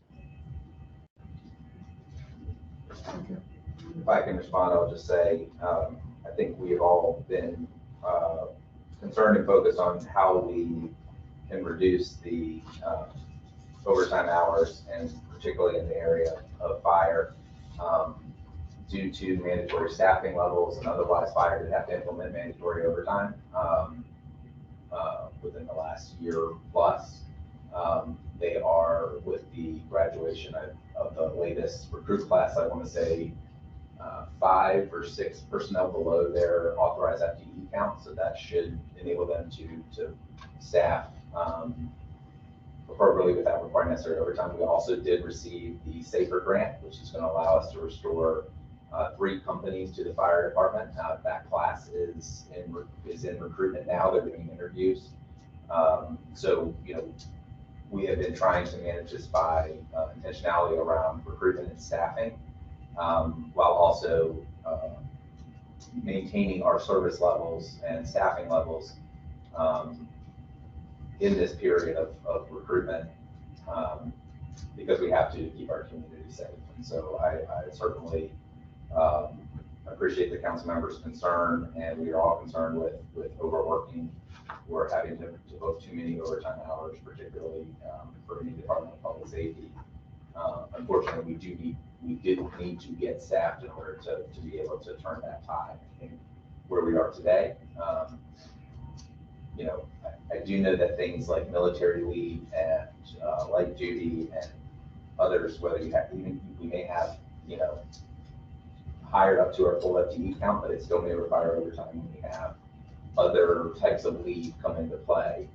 If I can respond, I'll just say, I think we have all been concerned and focused on how we can reduce the overtime hours, and particularly in the area of fire, due to mandatory staffing levels, and otherwise fire did have to implement mandatory overtime within the last year plus. They are, with the graduation of the latest recruit class, I want to say 5 or 6 personnel below their authorized FTE count, so that should enable them to staff appropriately without requiring necessary overtime. We also did receive the SAFER grant, which is going to allow us to restore 3 companies to the fire department. That class is in recruitment now. They're doing interviews. So, we have been trying to manage this by intentionality around recruitment and staffing, while also maintaining our service levels and staffing levels in this period of recruitment, because we have to keep our community safe. And so I certainly appreciate the council members' concern, and we are all concerned with overworking. We're having to devote too many overtime hours, particularly for any Department of Public Safety. Unfortunately, we did need to get staffed in order to be able to turn that tide in where we are today. I do know that things like military leave and light duty and others, whether we may have, hired up to our full FTE count, but it still may require overtime when we have other types of leave come into play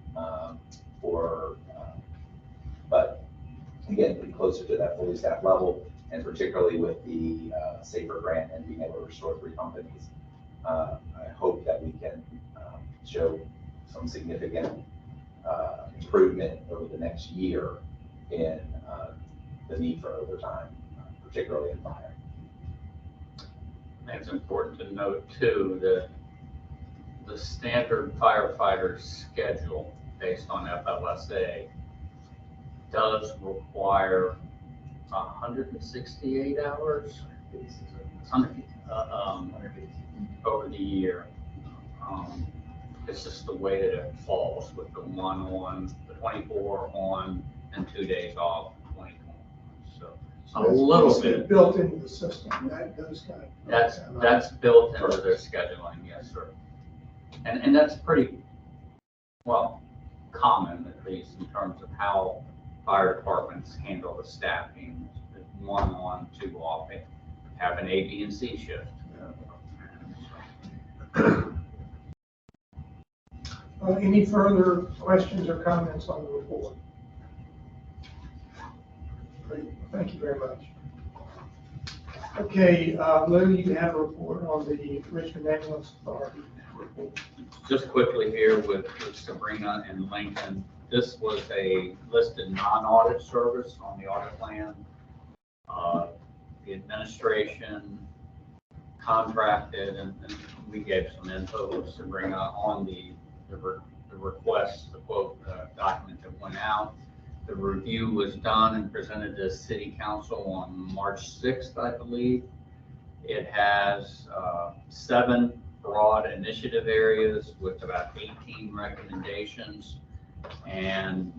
but again, getting closer to that fully staffed level, and particularly with the SAFER grant and being able to restore 3 companies, I hope that we can show some significant improvement over the next year in the need for overtime, particularly in fire. It's important to note too that the standard firefighter schedule based on FLSA does require 168 hours over the year. It's just the way that it falls with the 1 on, the 24 on, and 2 days off, 24. So a little bit built into the system. That does kind of. That's built into their scheduling, yes, sir. And that's pretty well common, at least in terms of how fire departments handle the staffing. 1 on, 2 off, they have an A, B, and C shift. Any further questions or comments on the report? Great. Thank you very much. Okay, Lou, you have a report on the Richmond Ambulance Authority report. Just quickly here with Sabrina and Lincoln, this was a listed non-audit service on the audit plan. The administration contracted, and we gave some info to Sabrina on the request, the quote document that went out. The review was done and presented to City Council on March 6th, I believe. It has 7 broad initiative areas with about 18 recommendations. And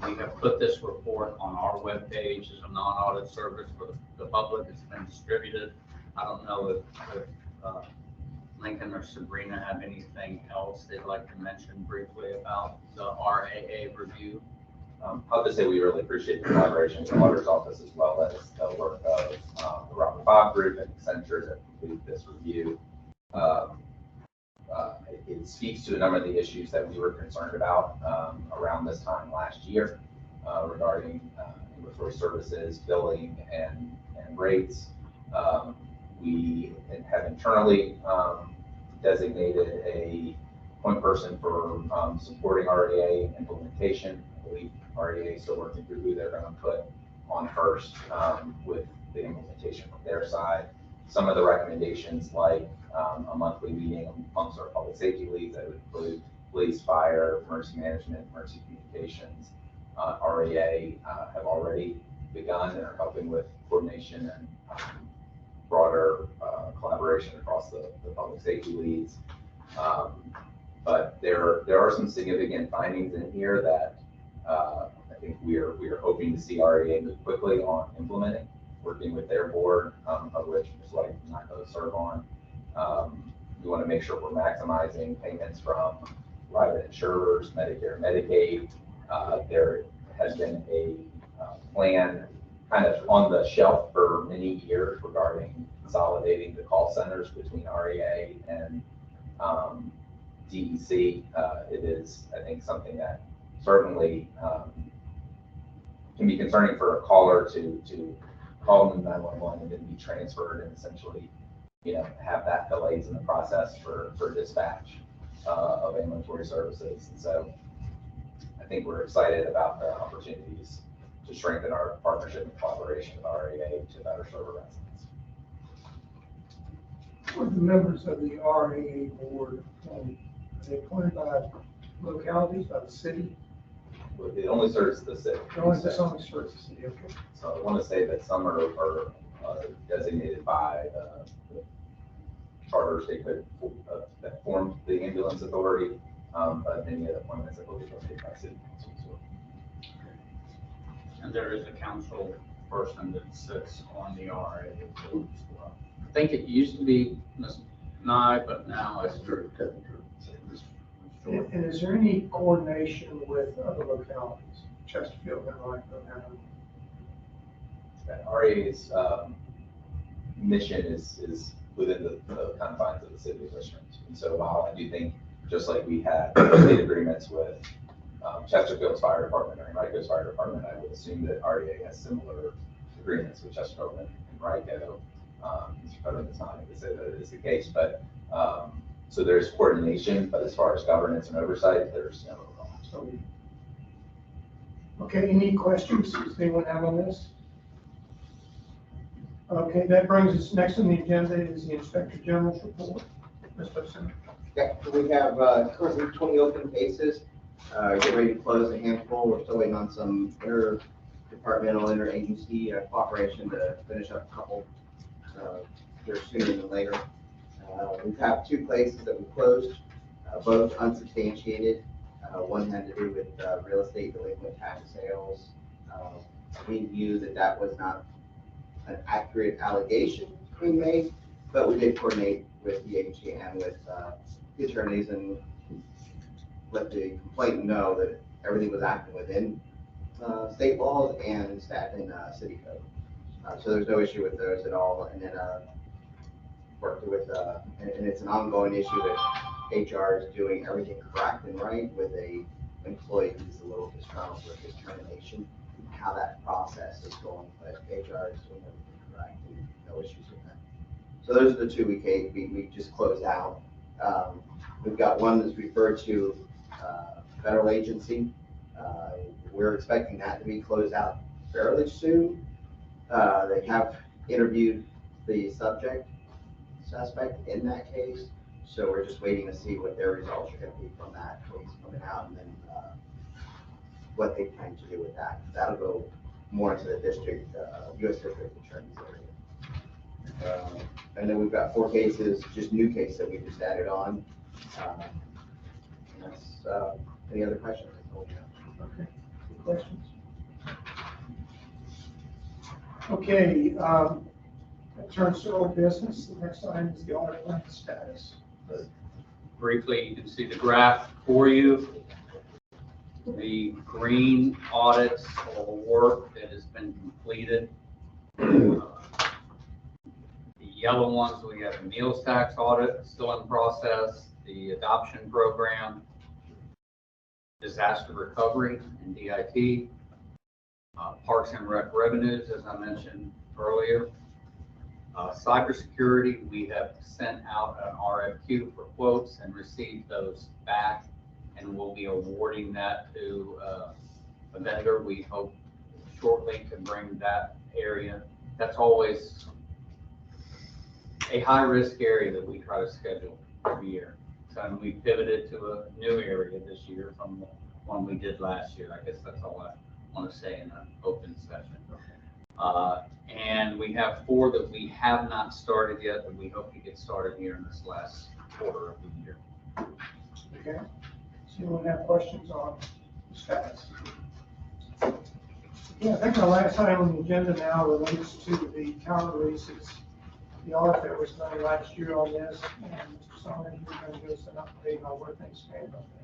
we have put this report on our webpage as a non-audit service for the public. It's been distributed. I don't know if Lincoln or Sabrina have anything else they'd like to mention briefly about the RAA review. I'll just say we really appreciate the collaboration with the auditor's office as well as the work of the Robert Bob Group and Accenture that completed this review. It speaks to a number of the issues that we were concerned about around this time last year regarding inventory services, billing, and rates. We have internally designated a point person for supporting REA implementation. I believe REA is still working through who they're going to put on first with the implementation from their side. Some of the recommendations, like a monthly meeting amongst our public safety leads that would include police, fire, emergency management, emergency communications. REA have already begun and are helping with coordination and broader collaboration across the public safety leads. But there are some significant findings in here that I think we are hoping to see REA move quickly on implementing, working with their board, of which Ms. White is not going to serve on. We want to make sure we're maximizing payments from private insurers, Medicare, Medicaid. There has been a plan kind of on the shelf for many years regarding consolidating the call centers between REA and DEC. It is, I think, something that certainly can be concerning for a caller to call 911 and then be transferred and essentially, have that delays in the process for dispatch of ambulatory services. And so I think we're excited about the opportunities to strengthen our partnership and collaboration with REA to better serve our residents. Were the members of the RAA board appointed? Are they appointed by localities, by the city? It only serves the city. This only serves the city, okay. So I want to say that some are designated by the charters they could that formed the ambulance authority, but many of the appointments I believe are made by city council as well. And there is a council person that sits on the RAA board as well. I think it used to be Ms. Nye, but now it's Drew. And is there any coordination with other localities, Chesterfield and Rockville? RA's mission is within the confines of the city of Richmond. And so while I do think, just like we had state agreements with Chesterfield's fire department or Henrico's fire department, I would assume that REA has similar agreements with Chesterfield and Henrico. Mr. Federer does not need to say that it is the case, but so there's coordination, but as far as governance and oversight, there's no overlap. Okay, any questions? Does anyone have on this? Okay, that brings us, next on the agenda is the Inspector General's report. Mr. Senator. Yeah, we have currently 20 open cases. Get ready to close a handful. We're still waiting on some interdepartmental, interagency cooperation to finish up a couple here sooner than later. We have 2 cases that we closed, both unsubstantiated. One had to do with real estate delinquent tax sales. We knew that was not an accurate allegation being made, but we did coordinate with the agency and with the attorneys and let the complainant know that everything was acting within state laws and city code. So there's no issue with those at all. And then worked with, and it's an ongoing issue that HR is doing everything correct and right with a employee who's a little disgruntled with his termination, how that process is going, but HR is doing everything correct and no issues with that. So those are the 2 we just closed out. We've got one that's referred to federal agency. We're expecting that to be closed out fairly soon. They have interviewed the suspect in that case. So we're just waiting to see what their results are going to be from that case coming out, and then what they plan to do with that. That'll go more into the district, U.S. District Attorney's area. And then we've got 4 cases, just new cases that we just added on. And that's, any other questions? Okay, any questions? Okay, that turns to old business. The next item is the audit plan status. Briefly, you can see the graph for you. The green audits or work that has been completed. The yellow ones, we have a meals tax audit still in process, the adoption program, disaster recovery and DIT, parks and rec revenues, as I mentioned earlier. Cybersecurity, we have sent out an RFQ for quotes and received those back, and we'll be awarding that to a vendor. We hope shortly to bring that area. That's always a high-risk area that we try to schedule every year. So we pivoted to a new area this year from the one we did last year. I guess that's all I want to say in an open session. And we have 4 that we have not started yet, but we hope to get started here in this last quarter of the year. Okay, so you will have questions on the status. Yeah, I think our last item on the agenda now relates to the tower leases. The audit that was done last year on this, and Mr. Solomon, you're going to give us an update on where things stand on that.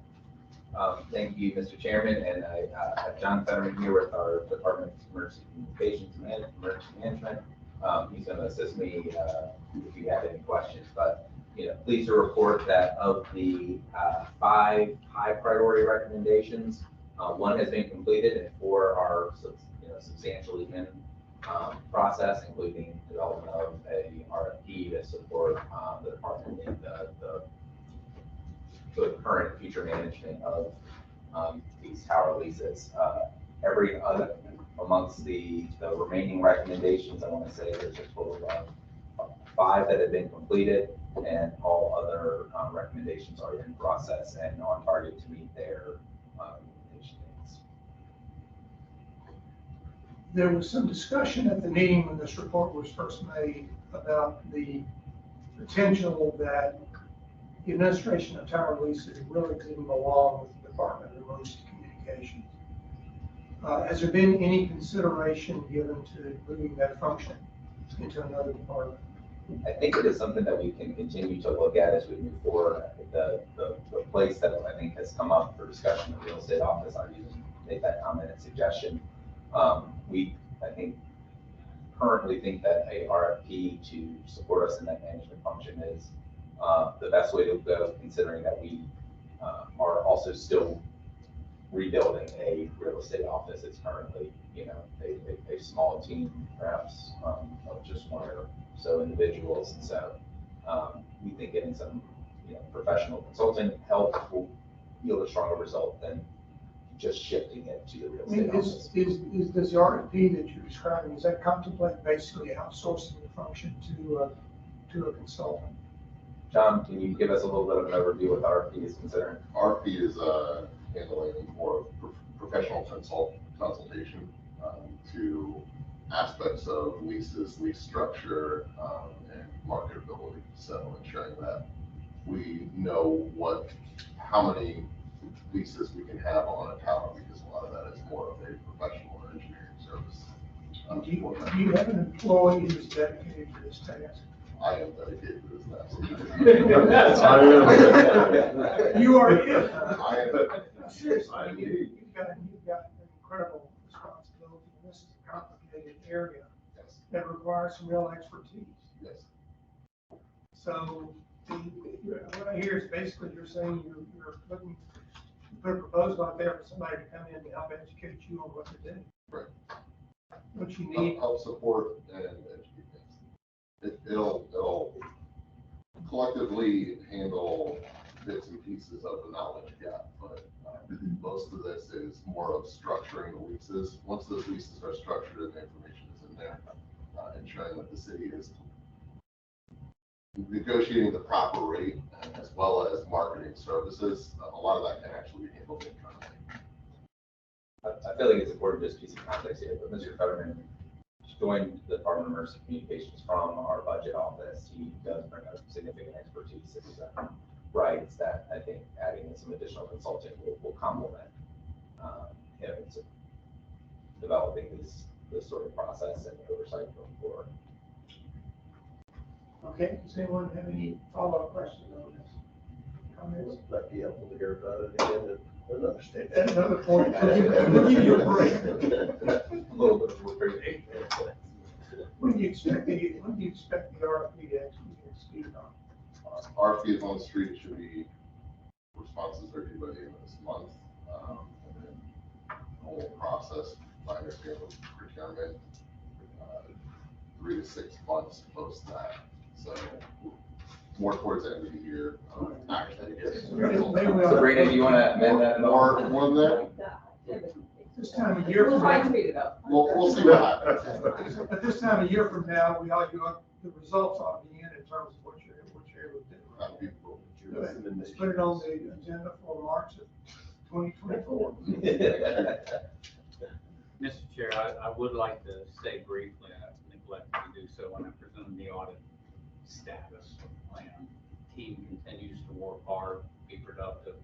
Thank you, Mr. Chairman, and I have John Fetterman here with our Department of Emergency Communications and Emergency Management. He's going to assist me if you have any questions, but pleased to report that of the 5 high priority recommendations, 1 has been completed and 4 are substantially in process, including development of a RFP to support the department in the current and future management of these tower leases. Every other amongst the remaining recommendations, I want to say there's a total of 5 that have been completed, and all other recommendations are in process and on target to meet their implementation dates. There was some discussion at the meeting when this report was first made about the potential that the administration of tower leases really didn't belong with the Department of Emergency Communications. Has there been any consideration given to moving that function into another department? I think it is something that we can continue to look at as we move forward. I think the place that I think has come up for discussion, the real estate office, I've even made that comment and suggestion. I think currently think that a RFP to support us in that management function is the best way to go, considering that we are also still rebuilding a real estate office. It's currently, a small team, perhaps of just 1 or so individuals, and so we think getting some, professional consulting help will yield a stronger result than just shifting it to the real estate office. Does the RFP that you're describing, does that contemplate basically outsourcing the function to a consultant? John, can you give us a little bit of an overview what the RFP is considering? RFP is handling more professional consultation to aspects of leases, lease structure, and marketability. So ensuring that we know how many leases we can have on a tower, because a lot of that is more of a professional or engineering service. Do you have an employee who's dedicated to this task? I am dedicated to this task. You are. I am. Seriously, you've got an incredible responsibility, and this is a complicated area that requires some real expertise. Yes. So what I hear is basically you're saying you're looking to put a proposal out there for somebody to come in to help educate you on what to do. Right. What you need. Help support and educate. It'll collectively handle bits and pieces of the knowledge gap, but most of this is more of structuring the leases. Once those leases are structured and the information is in there, ensuring that the city is negotiating the proper rate as well as marketing services. A lot of that can actually be handled internally. I feel like it's important, just piece of context here, but Mr. Fetterman joined the Department of Emergency Communications from our budget office. He does bring a significant expertise in rights that I think adding in some additional consulting will complement him in developing this sort of process and oversight going forward. Okay, does anyone have any follow-up questions on this? Comments? Might be able to hear about it again at another stage. At another point, we'll give you a break. A little bit of work. When do you expect the RFP to actually get executed on? RFP is on the street, it should be responses are due by the end of this month. And then the whole process, by the end of procurement, 3 to 6 months post that. So more towards the end of the year, actually. Sabrina, do you want to amend that? More than that? This time of year We'll from try to now, speed it up. We'll see what happens. at this time of year from now, the results ought to be in terms of what you're able to do. That'd be cool. Let's put it on the agenda for March of 2024. Mr. Chair, I would like to say briefly, I neglected to do so when I presented the audit status plan. Team continues to work hard, be productive.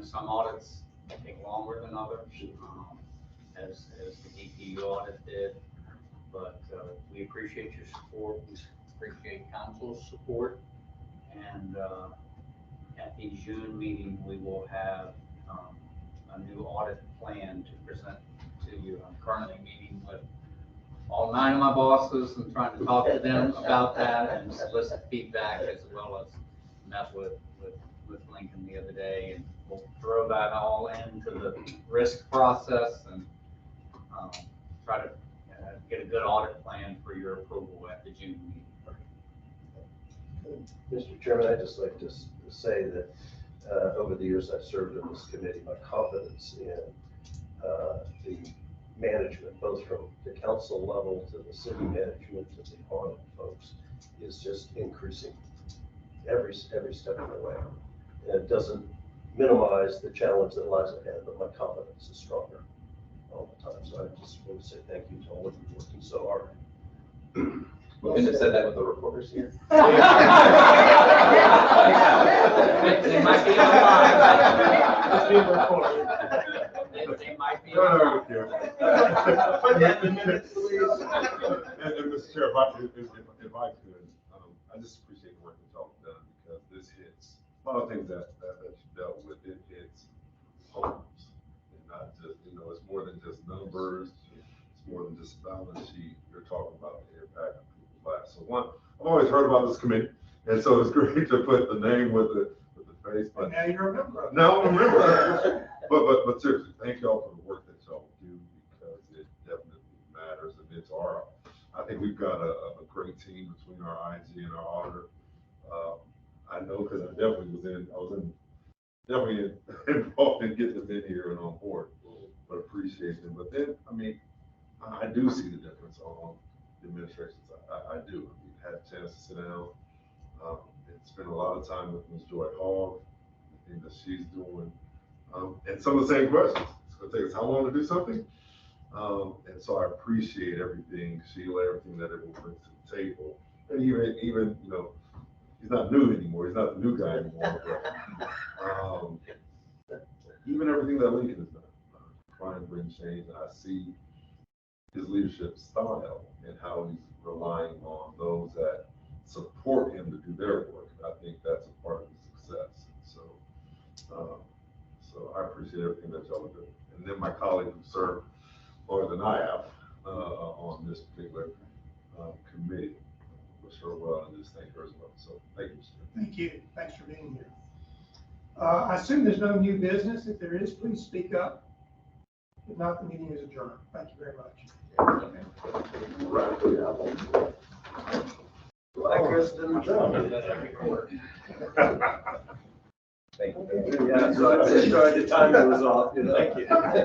Some audits take longer than others, as the DPU audit did. But we appreciate your support. We appreciate council's support. And at the June meeting, we will have a new audit plan to present to you. I'm currently meeting with all 9 of my bosses and trying to talk to them about that and solicit feedback, as well as met with Lincoln the other day, and we'll throw that all into the risk process and try to get a good audit plan for your approval at the June meeting. Mr. Chairman, I'd just like to say that over the years I've served in this committee, my confidence in the management, both from the council level to the city management to the audit folks, is just increasing every step of the way. And it doesn't minimize the challenge that lies ahead, but my confidence is stronger all the time. So I just want to say thank you to all of you working so hard. We couldn't have said that with the reporters here. They might be online. It's being recorded. They might be No, online. Put that in the minutes, please. And Mr. Chair, if I could, I just appreciate the work that y'all have done, because this hits, a lot of things that you dealt with, it hits homes. And not just, it's more than just numbers, it's more than just balance sheet. You're talking about the impact of people's lives. So I've always heard about this committee, and so it's great to put the name with the face. But And now you're a member of it. now I'm a member. But seriously, thank y'all for the work that y'all do, because it definitely matters, and it's I think we've got a great team between our IG and our auditor. I know, because I was definitely involved in getting them in here and on board, but appreciate them. But then, I do see the difference on the administration side. I do. Had a chance to sit down and spend a lot of time with Ms. Joy Hall, the thing that she's doing, and some of the same questions. It's going to take us how long to do something? And so I appreciate everything, Sheila, everything that everyone brings to the table. And even he's not new anymore. He's not the new guy anymore. But even everything that Lincoln has done, trying to bring change. And I see his leadership style and how he's relying on those that support him to do their work. And I think that's a part of his success. So I appreciate everything that y'all are doing. And then my colleague who served more than I have on this particular committee, wish her well and just thank her as well. So thank you, Mr. Thank you. Thanks for being here. I assume there's no new business. If there is, please speak up. If not, the meeting is adjourned. Thank you very much. Thank you. Yeah, so I just tried to time it was off. Thank you.